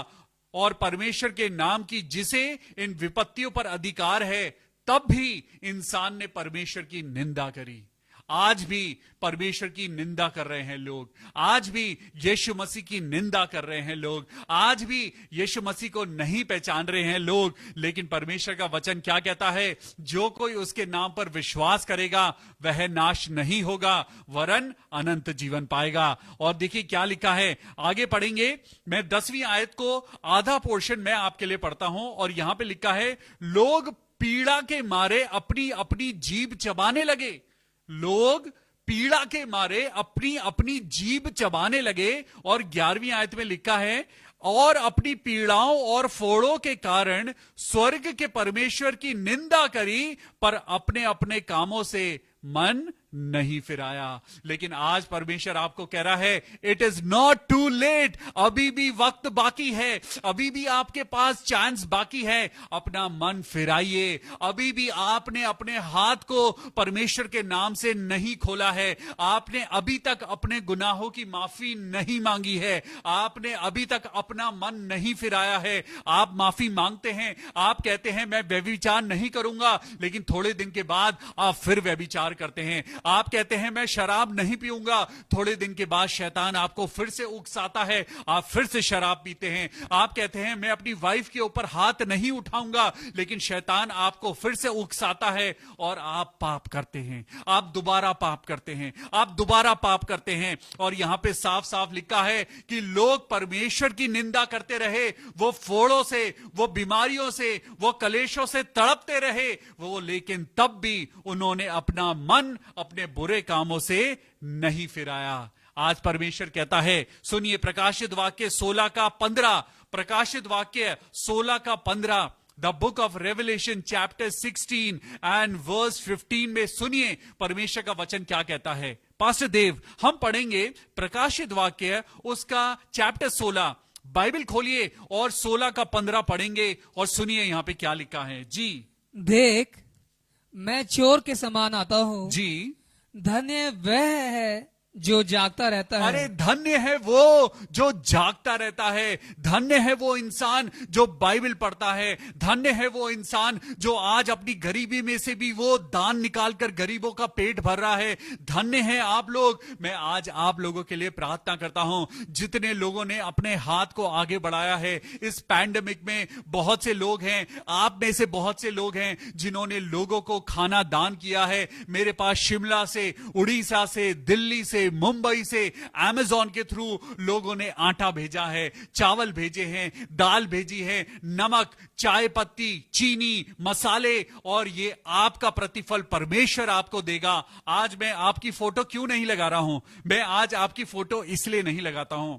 और परमेश्वर के नाम की जिसे इन विपत्तियों पर अधिकार है, तब भी इंसान ने परमेश्वर की निंदा करी। आज भी परमेश्वर की निंदा कर रहे हैं लोग, आज भी यीशु मसीह की निंदा कर रहे हैं लोग, आज भी यीशु मसीह को नहीं पहचान रहे हैं लोग। लेकिन परमेश्वर का वचन क्या कहता है? जो कोई उसके नाम पर विश्वास करेगा वह नाश नहीं होगा वरन अनंत जीवन पाएगा। और देखिए क्या लिखा है, आगे पढ़ेंगे। मैं 10वीं आयत को आधा पोर्शन मैं आपके लिए पढ़ता हूं, और यहां पे लिखा है, लोग पीड़ा के मारे अपनी अपनी जीभ चबाने लगे। लोग पीड़ा के मारे अपनी अपनी जीभ चबाने लगे। और 11वीं आयत में लिखा है, और अपनी पीड़ाओं और फोड़ों के कारण स्वर्ग के परमेश्वर की निंदा करी, पर अपने अपने कामों से मन नहीं फिराया। लेकिन आज परमेश्वर आपको कह रहा है, it is not too late, अभी भी वक्त बाकी है, अभी भी आपके पास चांस बाकी है। अपना मन फिराइए। अभी भी आपने अपने हाथ को परमेश्वर के नाम से नहीं खोला है, आपने अभी तक अपने गुनाहों की माफी नहीं मांगी है, आपने अभी तक अपना मन नहीं फिराया है। आप माफी मांगते हैं, आप कहते हैं मैं व्यभिचार नहीं करूंगा, लेकिन थोड़े दिन के बाद आप फिर व्यभिचार करते हैं। आप कहते हैं मैं शराब नहीं पीऊंगा, थोड़े दिन के बाद शैतान आपको फिर से उकसाता है, आप फिर से शराब पीते हैं। आप कहते हैं मैं अपनी वाइफ के ऊपर हाथ नहीं उठाऊंगा, लेकिन शैतान आपको फिर से उकसाता है और आप पाप करते हैं, आप दोबारा पाप करते हैं, आप दोबारा पाप करते हैं। और यहां पे साफ साफ लिखा है कि लोग परमेश्वर की निंदा करते रहे, वो फोड़ों से, वो बीमारियों से, वो कलेशों से तड़पते रहे वो, लेकिन तब भी उन्होंने अपना मन अपने बुरे कामों से नहीं फिराया। आज परमेश्वर कहता है, सुनिए प्रकाशित वाक्य 16 का 15, प्रकाशित वाक्य 16 का 15, the book of Revelation chapter 16 and verse 15 में सुनिए परमेश्वर का वचन क्या कहता है। पास्टर देव, हम पढ़ेंगे प्रकाशित वाक्य उसका चैप्टर 16, बाइबल खोलिए और 16 का 15 पढ़ेंगे, और सुनिए यहां पे क्या लिखा है। जी, देख मैं चोर के समान आता हूँ, जी, धन्य वह है जो जागता रहता है। अरे धन्य है वो जो जागता रहता है, धन्य है वो इंसान जो बाइबल पढ़ता है, धन्य है वो इंसान जो आज अपनी गरीबी में से भी वो दान निकालकर गरीबों का पेट भर रहा है। धन्य है आप लोग। मैं आज आप लोगों के लिए प्रार्थना करता हूं, जितने लोगों ने अपने हाथ को आगे बढ़ाया है इस पैंडेमिक में। बहुत से लोग हैं, आप में से बहुत से लोग हैं जिन्होंने लोगों को खाना दान किया है। मेरे पास शिमला से, उड़ीसा से, दिल्ली से, मुंबई से, अमेज़न के थ्रू लोगों ने आटा भेजा है, चावल भेजे हैं, दाल भेजी है, नमक, चाय पत्ती, चीनी, मसाले, और ये आपका प्रतिफल परमेश्वर आपको देगा। आज मैं आपकी फोटो क्यों नहीं लगा रहा हूं? मैं आज आपकी फोटो इसलिए नहीं लगाता हूं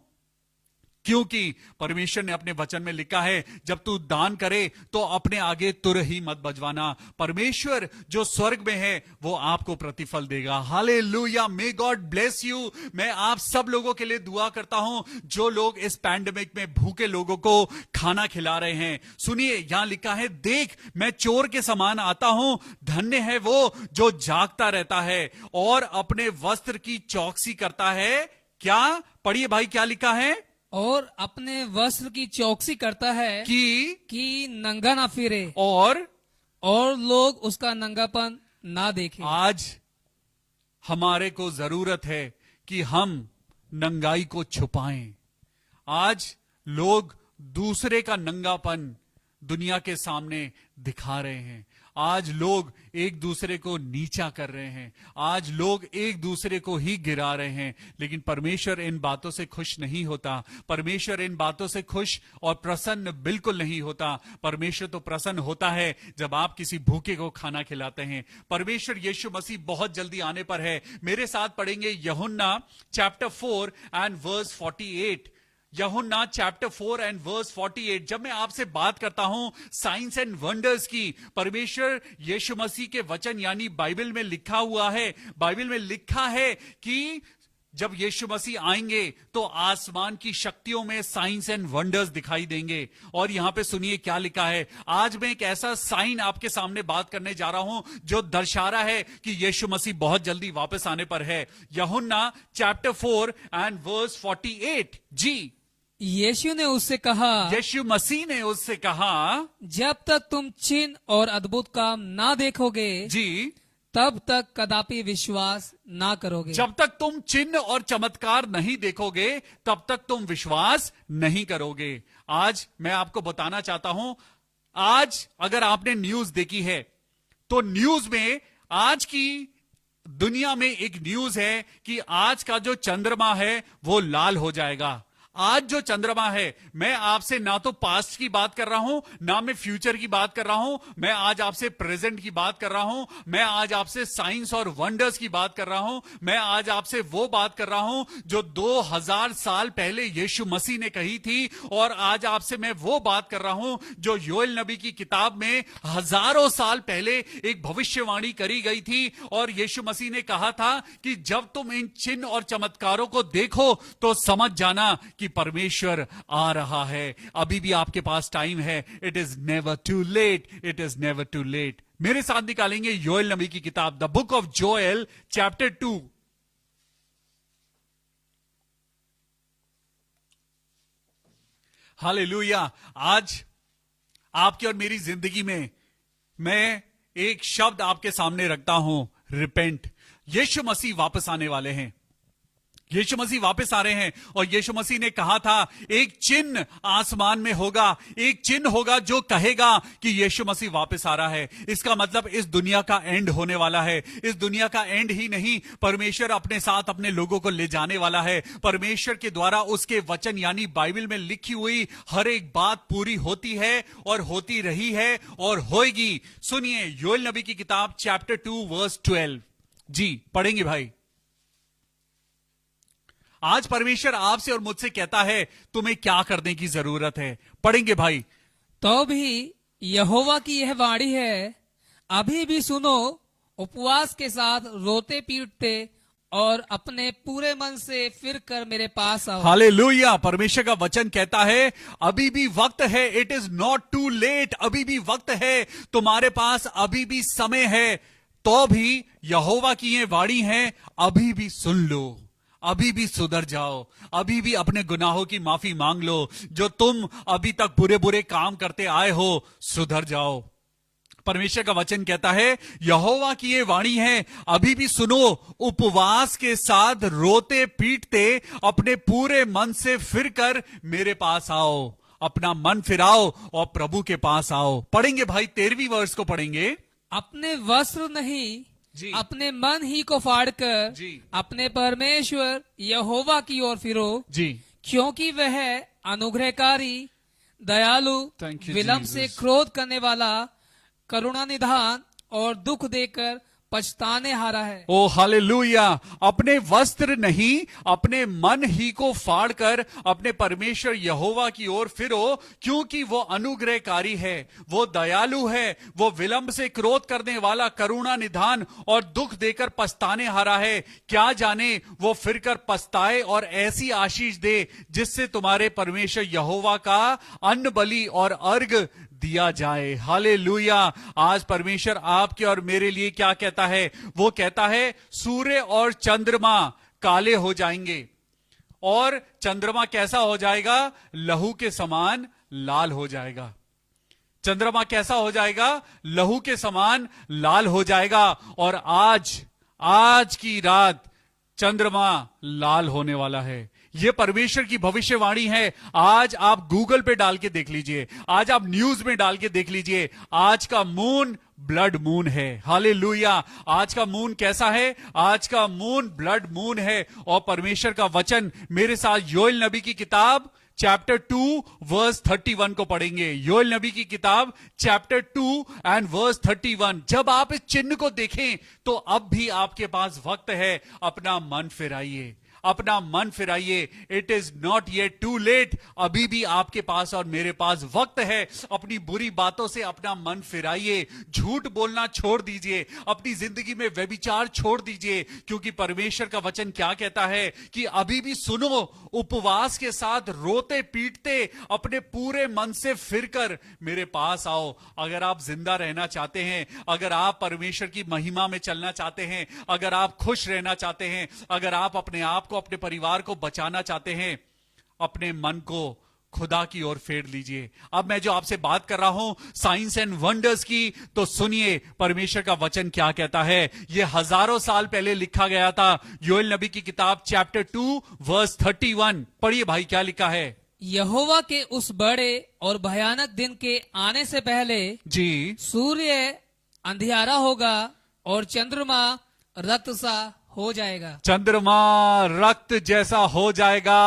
क्योंकि परमेश्वर ने अपने वचन में लिखा है, जब तू दान करे तो अपने आगे तुर ही मत बजवाना। परमेश्वर जो स्वर्ग में है वो आपको प्रतिफल देगा। Hallelujah, may God bless you. मैं आप सब लोगों के लिए दुआ करता हूं जो लोग इस पैंडेमिक में भूखे लोगों को खाना खिला रहे हैं। सुनिए यहां लिखा है, देख मैं चोर के समान आता हूं, धन्य है वो जो जागता रहता है और अपने वस्त्र की चौकसी करता है। क्या? पढ़िए भाई, क्या लिखा है? और अपने वस्त्र की चौकसी करता है कि नंगा ना फिरे और लोग उसका नंगापन ना देखें। आज हमारे को जरूरत है कि हम नंगाई को छुपाएं। आज लोग दूसरे का नंगापन दुनिया के सामने दिखा रहे हैं। आज लोग एक दूसरे को नीचा कर रहे हैं, आज लोग एक दूसरे को ही गिरा रहे हैं। लेकिन परमेश्वर इन बातों से खुश नहीं होता। परमेश्वर इन बातों से खुश और प्रसन्न बिल्कुल नहीं होता। परमेश्वर तो प्रसन्न होता है जब आप किसी भूखे को खाना खिलाते हैं। परमेश्वर यीशु मसीह बहुत जल्दी आने पर है। मेरे साथ पढ़ेंगे यूहन्ना चैप्टर 4 एंड वर्स 48। यूहन्ना चैप्टर 4 एंड वर्स 48। जब मैं आपसे बात करता हूं साइंस एंड वंडर्स की, परमेश्वर यीशु मसीह के वचन यानी बाइबल में लिखा हुआ है, बाइबल में लिखा है कि जब यीशु मसीह आएंगे तो आसमान की शक्तियों में साइंस एंड वंडर्स दिखाई देंगे। और यहां पे सुनिए क्या लिखा है। आज मैं एक ऐसा साइन आपके सामने बात करने जा रहा हूं जो दर्शा रहा है कि यीशु मसीह बहुत जल्दी वापस आने पर है। यूहन्ना चैप्टर 4 एंड वर्स 48। जी, यीशु ने उससे कहा, यीशु मसीह ने उससे कहा, जब तक तुम चिन्ह और अद्भुत काम ना देखोगे जी, तब तक कदापि विश्वास ना करोगे। जब तक तुम चिन्ह और चमत्कार नहीं देखोगे तब तक तुम विश्वास नहीं करोगे। आज मैं आपको बताना चाहता हूं, आज अगर आपने न्यूज देखी है तो न्यूज में आज की दुनिया में एक न्यूज है कि आज का जो चंद्रमा है वो लाल हो जाएगा। आज जो चंद्रमा है, मैं आपसे ना तो पास्ट की बात कर रहा हूं, ना मैं फ्यूचर की बात कर रहा हूं, मैं आज आपसे प्रेजेंट की बात कर रहा हूं, मैं आज आपसे साइंस और वंडर्स की बात कर रहा हूं, मैं आज आपसे वो बात कर रहा हूं जो 2000 साल पहले यीशु मसीह ने कही थी, और आज आपसे मैं वो बात कर रहा हूं जो योएल नबी की किताब में हजारों साल पहले एक भविष्यवाणी करी गई थी। और यीशु मसीह ने कहा था कि जब तुम इन चिन्ह और चमत्कारों को देखो तो समझ जाना कि परमेश्वर आ रहा है। अभी भी आपके पास टाइम है। It is never too late, it is never too late. मेरे साथ निकालेंगे योएल नबी की किताब, the book of Joel, chapter 2। Hallelujah. आज आपकी और मेरी जिंदगी में मैं एक शब्द आपके सामने रखता हूं, रिपेंट। यीशु मसीह वापस आने वाले हैं। यीशु मसीह वापस आ रहे हैं, और यीशु मसीह ने कहा था एक चिन्ह आसमान में होगा, एक चिन्ह होगा जो कहेगा कि यीशु मसीह वापस आ रहा है। इसका मतलब इस दुनिया का एंड होने वाला है। इस दुनिया का एंड ही नहीं, परमेश्वर अपने साथ अपने लोगों को ले जाने वाला है। परमेश्वर के द्वारा उसके वचन यानी बाइबल में लिखी हुई हर एक बात पूरी होती है और होती रही है और होएगी। सुनिए योएल नबी की किताब चैप्टर 2 वर्स 12। जी पढ़ेंगे भाई। आज परमेश्वर आपसे और मुझसे कहता है तुम्हें क्या करने की जरूरत है। पढ़ेंगे भाई। तो भी यहोवा की यह वाणी है, अभी भी सुनो, उपवास के साथ रोते पीटते और अपने पूरे मन से फिर कर मेरे पास आओ। हालेलुया। परमेश्वर का वचन कहता है अभी भी वक्त है, it is not too late. अभी भी वक्त है, तुम्हारे पास अभी भी समय है। तो भी यहोवा की ये वाणी है, अभी भी सुन लो, अभी भी सुधर जाओ, अभी भी अपने गुनाहों की माफी मांग लो। जो तुम अभी तक बुरे बुरे काम करते आए हो, सुधर जाओ। परमेश्वर का वचन कहता है यहोवा की ये वाणी है, अभी भी सुनो, उपवास के साथ रोते पीटते अपने पूरे मन से फिर कर मेरे पास आओ। अपना मन फिराओ और प्रभु के पास आओ। पढ़ेंगे भाई 13वीं वर्ष को पढ़ेंगे। अपने वस्त्र नहीं जी। अपने मन ही को फाड़कर जी। अपने परमेश्वर यहोवा की ओर फिरो, जी। क्योंकि वह अनुग्रहकारी, दयालु, Thank you, विलंब Jesus. से क्रोध करने वाला, करुणा निधान और दुख देकर पछताने हारा है। ओ हालेलुया। अपने वस्त्र नहीं, अपने मन ही को फाड़कर अपने परमेश्वर यहोवा की ओर फिरो, क्योंकि वो अनुग्रहकारी है, वो दयालु है, वो विलंब से क्रोध करने वाला, करुणा निधान और दुख देकर पछताने हारा है। क्या जाने वो फिर कर पछताए और ऐसी आशीष दे जिससे तुम्हारे परमेश्वर यहोवा का अन्न बलि और अर्घ दिया जाए। हालेलुया। आज परमेश्वर आपके और मेरे लिए क्या कहता है? वो कहता है सूर्य और चंद्रमा काले हो जाएंगे, और चंद्रमा कैसा हो जाएगा? लहू के समान लाल हो जाएगा। चंद्रमा कैसा हो जाएगा? लहू के समान लाल हो जाएगा। और आज की रात चंद्रमा लाल होने वाला है। यह परमेश्वर की भविष्यवाणी है। आज आप गूगल पे डाल के देख लीजिए, आज आप न्यूज में डाल के देख लीजिए, आज का मून ब्लड मून है। हालेलुया। आज का मून कैसा है? आज का मून ब्लड मून है। और परमेश्वर का वचन मेरे साथ योएल नबी की किताब चैप्टर 2 वर्स 31 को पढ़ेंगे। योएल नबी की किताब चैप्टर 2 एंड वर्स 31। जब आप इस चिन्ह को देखें तो अब भी आपके पास वक्त है, अपना मन फिराइए, अपना मन फिराइए। It is not yet too late. अभी भी आपके पास और मेरे पास वक्त है। अपनी बुरी बातों से अपना मन फिराइए, झूठ बोलना छोड़ दीजिए, अपनी जिंदगी में व्यभिचार छोड़ दीजिए, क्योंकि परमेश्वर का वचन क्या कहता है कि अभी भी सुनो, उपवास के साथ रोते पीटते अपने पूरे मन से फिरकर मेरे पास आओ। अगर आप जिंदा रहना चाहते हैं, अगर आप परमेश्वर की महिमा में चलना चाहते हैं, अगर आप खुश रहना चाहते हैं, अगर आप अपने आप को, अपने परिवार को बचाना चाहते हैं, अपने मन को खुदा की ओर फेर लीजिए। अब मैं जो आपसे बात कर रहा हूं साइंस एंड वंडर्स की, तो सुनिए परमेश्वर का वचन क्या कहता है। यह हजारों साल पहले लिखा गया था। योएल नबी की किताब चैप्टर 2 वर्स 31 पढ़िए भाई, क्या लिखा है। यहोवा के उस बड़े और भयानक दिन के आने से पहले जी, सूर्य अंधियारा होगा और चंद्रमा रक्त सा हो जाएगा। चंद्रमा रक्त जैसा हो जाएगा।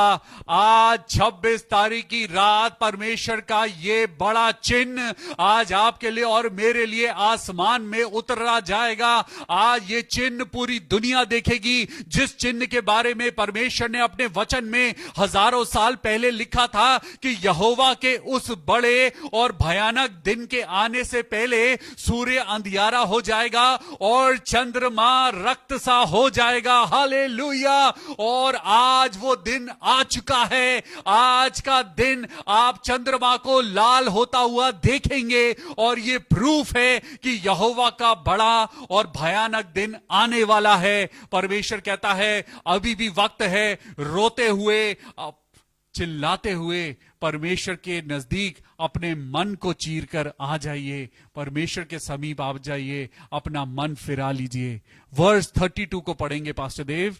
आज 26 तारीख की रात परमेश्वर का ये बड़ा चिन्ह आज आपके लिए और मेरे लिए आसमान में उतरा जाएगा। आज ये चिन्ह पूरी दुनिया देखेगी, जिस चिन्ह के बारे में परमेश्वर ने अपने वचन में हजारों साल पहले लिखा था कि यहोवा के उस बड़े और भयानक दिन के आने से पहले सूर्य अंधियारा हो जाएगा और चंद्रमा रक्त सा हो जाएगा। हालेलुया। और आज वो दिन आ चुका है। आज का दिन आप चंद्रमा को लाल होता हुआ देखेंगे और ये प्रूफ है कि यहोवा का बड़ा और भयानक दिन आने वाला है। परमेश्वर कहता है अभी भी वक्त है, रोते हुए चिल्लाते हुए परमेश्वर के नजदीक अपने मन को चीर कर आ जाइए, परमेश्वर के समीप आ जाइए, अपना मन फिरा लीजिए। वर्स 32 को पढ़ेंगे पास्टर देव।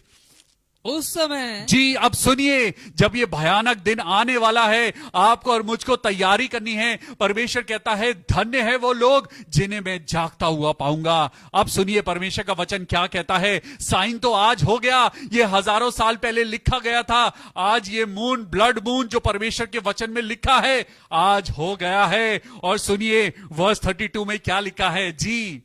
उस समय जी, अब सुनिए, जब ये भयानक दिन आने वाला है आपको और मुझको तैयारी करनी है। परमेश्वर कहता है धन्य है वो लोग जिन्हें मैं जागता हुआ पाऊंगा। अब सुनिए परमेश्वर का वचन क्या कहता है। साइन तो आज हो गया, ये हजारों साल पहले लिखा गया था। आज ये मून, ब्लड मून जो परमेश्वर के वचन में लिखा है आज हो गया है। और सुनिए वर्स 32 में क्या लिखा है। जी,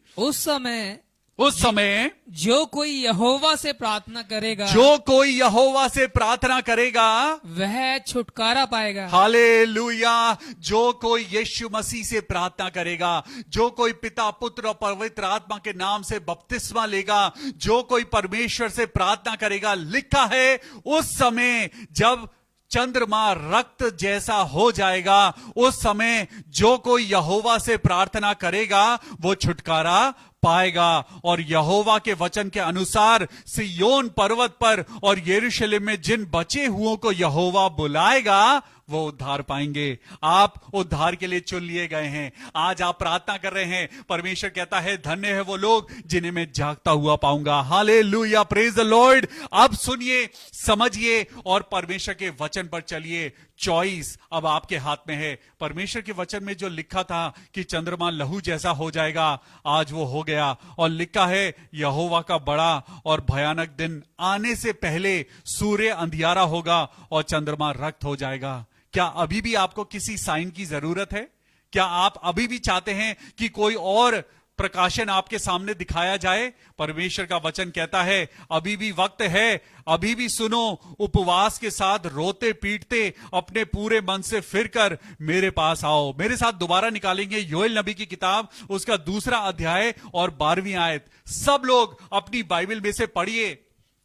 उस समय जो कोई यहोवा से प्रार्थना करेगा, जो कोई यहोवा से प्रार्थना करेगा वह छुटकारा पाएगा। हालेलुया। जो कोई यीशु मसीह से प्रार्थना करेगा, जो कोई पिता, पुत्र और पवित्र आत्मा के नाम से बपतिस्मा लेगा, जो कोई परमेश्वर से प्रार्थना करेगा, लिखा है उस समय जब चंद्रमा रक्त जैसा हो जाएगा, उस समय जो कोई यहोवा से प्रार्थना करेगा वो छुटकारा पाएगा। और यहोवा के वचन के अनुसार सिय्योन पर्वत पर और यरूशलेम में जिन बचे हुओं को यहोवा बुलाएगा वो उद्धार पाएंगे। आप उद्धार के लिए चुन लिए गए हैं। आज आप प्रार्थना कर रहे हैं, परमेश्वर कहता है धन्य है वो लोग जिन्हें मैं जागता हुआ पाऊंगा। Hallelujah, praise the Lord. अब सुनिए, समझिए और परमेश्वर के वचन पर चलिए। चॉइस अब आपके हाथ में है। परमेश्वर के वचन में जो लिखा था कि चंद्रमा लहू जैसा हो जाएगा, आज वो हो गया। और लिखा है यहोवा का बड़ा और भयानक दिन आने से पहले सूर्य अंधियारा होगा और चंद्रमा रक्त हो जाएगा। क्या अभी भी आपको किसी साइन की जरूरत है? क्या आप अभी भी चाहते हैं कि कोई और प्रकाशन आपके सामने दिखाया जाए? परमेश्वर का वचन कहता है अभी भी वक्त है, अभी भी सुनो, उपवास के साथ रोते पीटते अपने पूरे मन से फिरकर मेरे पास आओ। मेरे साथ दोबारा निकालेंगे योएल नबी की किताब, उसका 2 अध्याय और 12वीं आयत। सब लोग अपनी बाइबल में से पढ़िए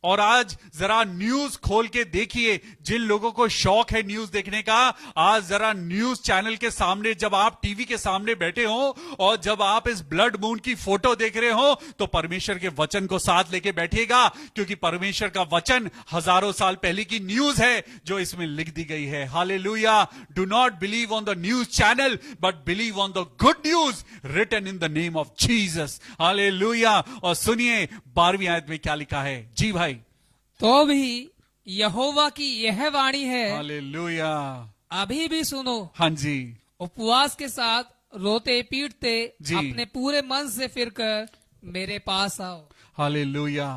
और आज जरा न्यूज खोल के देखिए। जिन लोगों को शौक है न्यूज देखने का, आज जरा न्यूज चैनल के सामने जब आप टीवी के सामने बैठे हो और जब आप इस ब्लड मून की फोटो देख रहे हो तो परमेश्वर के वचन को साथ लेके बैठिएगा, क्योंकि परमेश्वर का वचन हजारों साल पहले की न्यूज है जो इसमें लिख दी गई है। Hallelujah. Do not believe on the news channel but believe on the good news written in the name of Jesus. Hallelujah. और सुनिए 12वीं आयत में क्या लिखा है। जी भाई। तो भी यहोवा की यह वाणी है, हालेलुया, अभी भी सुनो। हाँ जी, उपवास के साथ रोते पीटते जी। अपने पूरे मन से फिरकर मेरे पास आओ। हालेलुया।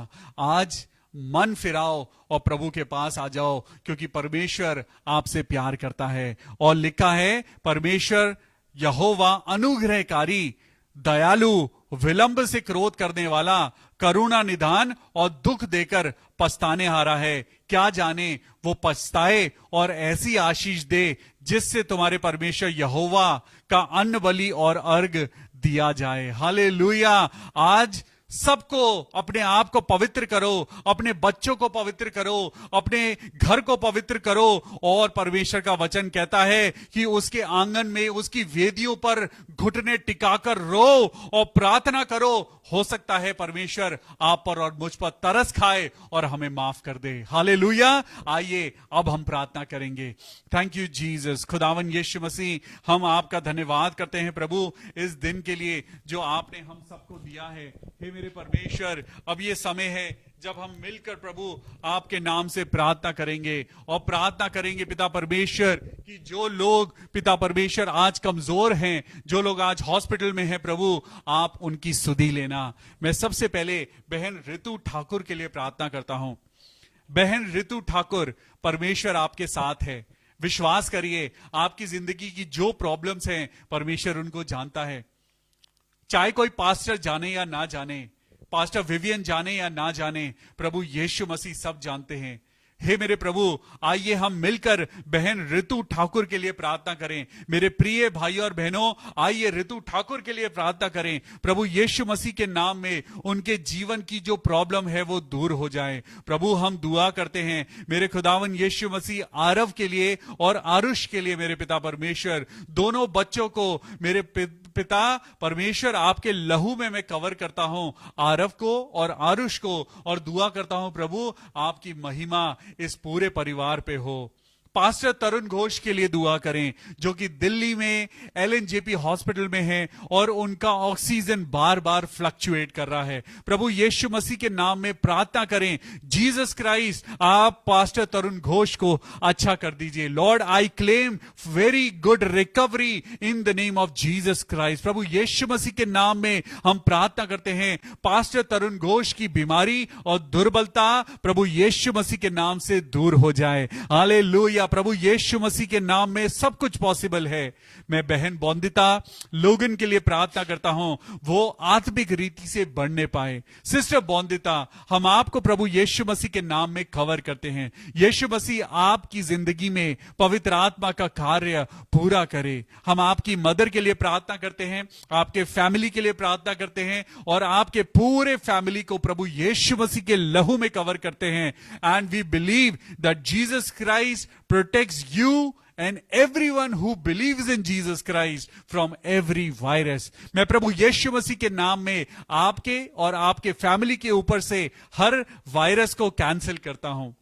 आज मन फिराओ और प्रभु के पास आ जाओ, क्योंकि परमेश्वर आपसे प्यार करता है। और लिखा है परमेश्वर यहोवा अनुग्रहकारी, दयालु, विलंब से क्रोध करने वाला, करुणा निधान और दुख देकर पछताने हारा है। क्या जाने वो पछताए और ऐसी आशीष दे जिससे तुम्हारे परमेश्वर यहोवा का अन्न बलि और अर्घ दिया जाए। हालेलुया। आज सबको, अपने आप को पवित्र करो, अपने बच्चों को पवित्र करो, अपने घर को पवित्र करो। और परमेश्वर का वचन कहता है कि उसके आंगन में, उसकी वेदियों पर घुटने टिकाकर रो और प्रार्थना करो। हो सकता है परमेश्वर आप पर और मुझ पर तरस खाए और हमें माफ कर दे। हालेलुया। आइए अब हम प्रार्थना करेंगे। Thank you Jesus. खुदावन यीशु मसीह, हम आपका धन्यवाद करते हैं प्रभु इस दिन के लिए जो आपने हम सबको दिया है। हे मेरे परमेश्वर, अब ये समय है जब हम मिलकर प्रभु आपके नाम से प्रार्थना करेंगे और प्रार्थना करेंगे पिता परमेश्वर कि जो लोग पिता परमेश्वर आज कमजोर हैं, जो लोग आज हॉस्पिटल में हैं प्रभु, आप उनकी सुधि लेना। मैं सबसे पहले बहन ऋतु ठाकुर के लिए प्रार्थना करता हूं। बहन ऋतु ठाकुर, परमेश्वर आपके साथ है। विश्वास करिए, आपकी जिंदगी की जो प्रॉब्लम्स हैं परमेश्वर उनको जानता है। चाहे कोई पास्टर जाने या ना जाने, पास्टर विवियन जाने या ना जाने, प्रभु यीशु मसीह सब जानते हैं। हे मेरे प्रभु, आइए हम मिलकर बहन ऋतु ठाकुर के लिए प्रार्थना करें। मेरे प्रिय भाइयों और बहनों, आइए ऋतु ठाकुर के लिए प्रार्थना करें। प्रभु यीशु मसीह के नाम में उनके जीवन की जो प्रॉब्लम है वो दूर हो जाए। प्रभु हम दुआ करते हैं मेरे खुदावन यीशु मसीह, आरव के लिए और आरुष के लिए। मेरे पिता परमेश्वर, दोनों बच्चों को मेरे पिता परमेश्वर आपके लहू में मैं कवर करता हूं, आरव को और आरुष को, और दुआ करता हूं प्रभु आपकी महिमा इस पूरे परिवार पे हो। पास्टर तरुण घोष के लिए दुआ करें जो कि दिल्ली में LNJP हॉस्पिटल में हैं और उनका ऑक्सीजन बार बार फ्लक्चुएट कर रहा है। प्रभु यीशु मसीह के नाम में प्रार्थना करें, जीसस क्राइस्ट आप पास्टर तरुण घोष को अच्छा कर दीजिए। Lord, I claim very good recovery in the name of Jesus Christ. प्रभु यीशु मसीह के नाम में हम प्रार्थना करते हैं, पास्टर तरुण घोष की बीमारी और दुर्बलता प्रभु यीशु मसीह के नाम से दूर हो जाए। हालेलुया। प्रभु यीशु मसीह के नाम में सब कुछ पॉसिबल है। मैं बहन बॉन्दिता लोगन के लिए प्रार्थना करता हूं, वो आत्मिक रीति से बढ़ने पाए। सिस्टर बॉन्दिता, हम आपको प्रभु यीशु मसीह के नाम में कवर करते हैं। यीशु मसीह आपकी जिंदगी में पवित्र आत्मा का कार्य पूरा करे। हम आपकी मदर के लिए प्रार्थना करते हैं, आपके फैमिली के लिए प्रार्थना करते हैं और आपके पूरे फैमिली को प्रभु यीशु मसीह के लहू में कवर करते हैं। And we believe that Jesus Christ protects you and everyone who believes in Jesus Christ from every virus. मैं प्रभु यीशु मसीह के नाम में आपके और आपके फैमिली के ऊपर से हर वायरस को कैंसिल करता हूं।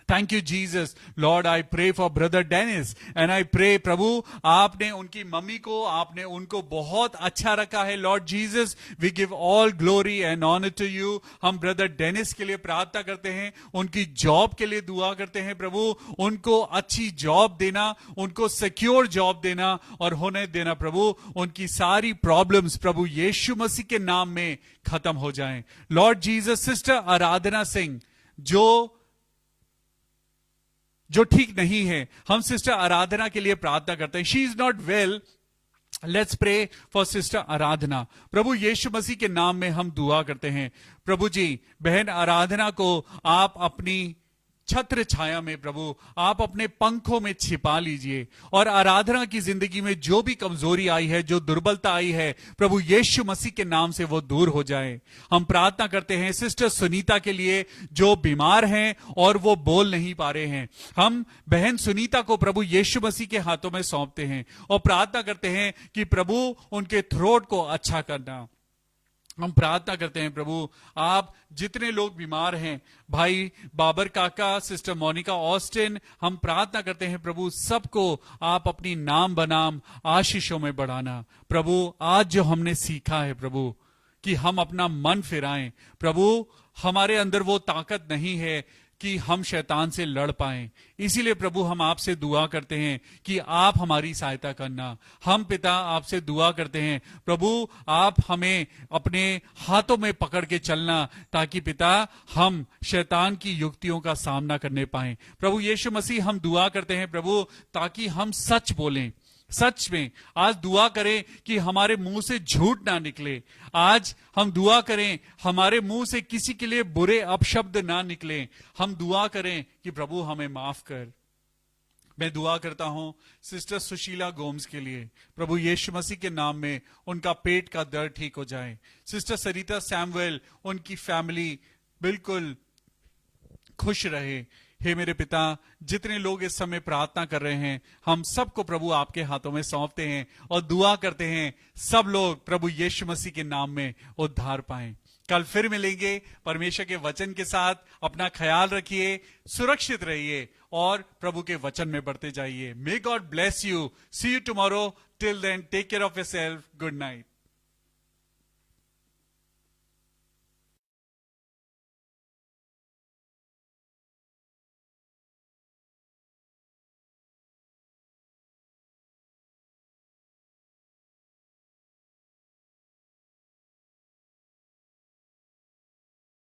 Thank you Jesus. Lord, I pray for brother Dennis and I pray प्रभु आपने उनकी मम्मी को, आपने उनको बहुत अच्छा रखा है। Lord Jesus, we give all glory and honour to you. हम ब्रदर डेनिस के लिए प्रार्थना करते हैं, उनकी जॉब के लिए दुआ करते हैं। प्रभु उनको अच्छी जॉब देना, उनको सिक्योर जॉब देना और होने देना। प्रभु उनकी सारी प्रॉब्लम्स प्रभु यीशु मसीह के नाम में खत्म हो जाएं। लॉर्ड जीसस, सिस्टर आराधना सिंह जो ठीक नहीं है, हम सिस्टर आराधना के लिए प्रार्थना करते हैं। She is not well, let's pray for sister Aradhana. प्रभु यीशु मसीह के नाम में हम दुआ करते हैं। प्रभु जी, बहन आराधना को आप अपनी छत्र छाया में, प्रभु आप अपने पंखों में छिपा लीजिए और आराधना की जिंदगी में जो भी कमजोरी आई है, जो दुर्बलता आई है, प्रभु यीशु मसीह के नाम से वो दूर हो जाए। हम प्रार्थना करते हैं सिस्टर सुनीता के लिए जो बीमार हैं और वो बोल नहीं पा रहे हैं। हम बहन सुनीता को प्रभु यीशु मसीह के हाथों में सौंपते हैं और प्रार्थना करते हैं कि प्रभु उनके थ्रोट को अच्छा करना। हम प्रार्थना करते हैं प्रभु आप जितने लोग बीमार हैं, भाई बाबर काका, सिस्टर मोनिका ऑस्टिन, हम प्रार्थना करते हैं प्रभु सबको आप अपनी नाम बनाम आशीषों में बढ़ाना। प्रभु आज जो हमने सीखा है प्रभु कि हम अपना मन फिराएं, प्रभु हमारे अंदर वो ताकत नहीं है कि हम शैतान से लड़ पाएं। इसीलिए प्रभु हम आपसे दुआ करते हैं कि आप हमारी सहायता करना। हम पिता आपसे दुआ करते हैं प्रभु आप हमें अपने हाथों में पकड़ के चलना ताकि पिता हम शैतान की युक्तियों का सामना करने पाएं। प्रभु यीशु मसीह हम दुआ करते हैं प्रभु ताकि हम सच बोलें। सच में आज दुआ करें कि हमारे मुंह से झूठ ना निकले। आज हम दुआ करें हमारे मुंह से किसी के लिए बुरे अपशब्द ना निकले। हम दुआ करें कि प्रभु हमें माफ कर। मैं दुआ करता हूं सिस्टर सुशीला गोम्स के लिए, प्रभु यीशु मसीह के नाम में उनका पेट का दर्द ठीक हो जाए। सिस्टर सरिता सैमुअल, उनकी फैमिली बिल्कुल खुश रहे। हे मेरे पिता, जितने लोग इस समय प्रार्थना कर रहे हैं, हम सबको प्रभु आपके हाथों में सौंपते हैं और दुआ करते हैं सब लोग प्रभु यीशु मसीह के नाम में उद्धार पाएं। कल फिर मिलेंगे परमेश्वर के वचन के साथ। अपना ख्याल रखिए, सुरक्षित रहिए और प्रभु के वचन में बढ़ते जाइए। May God bless you. See you tomorrow. Till then, take care of yourself. Good night.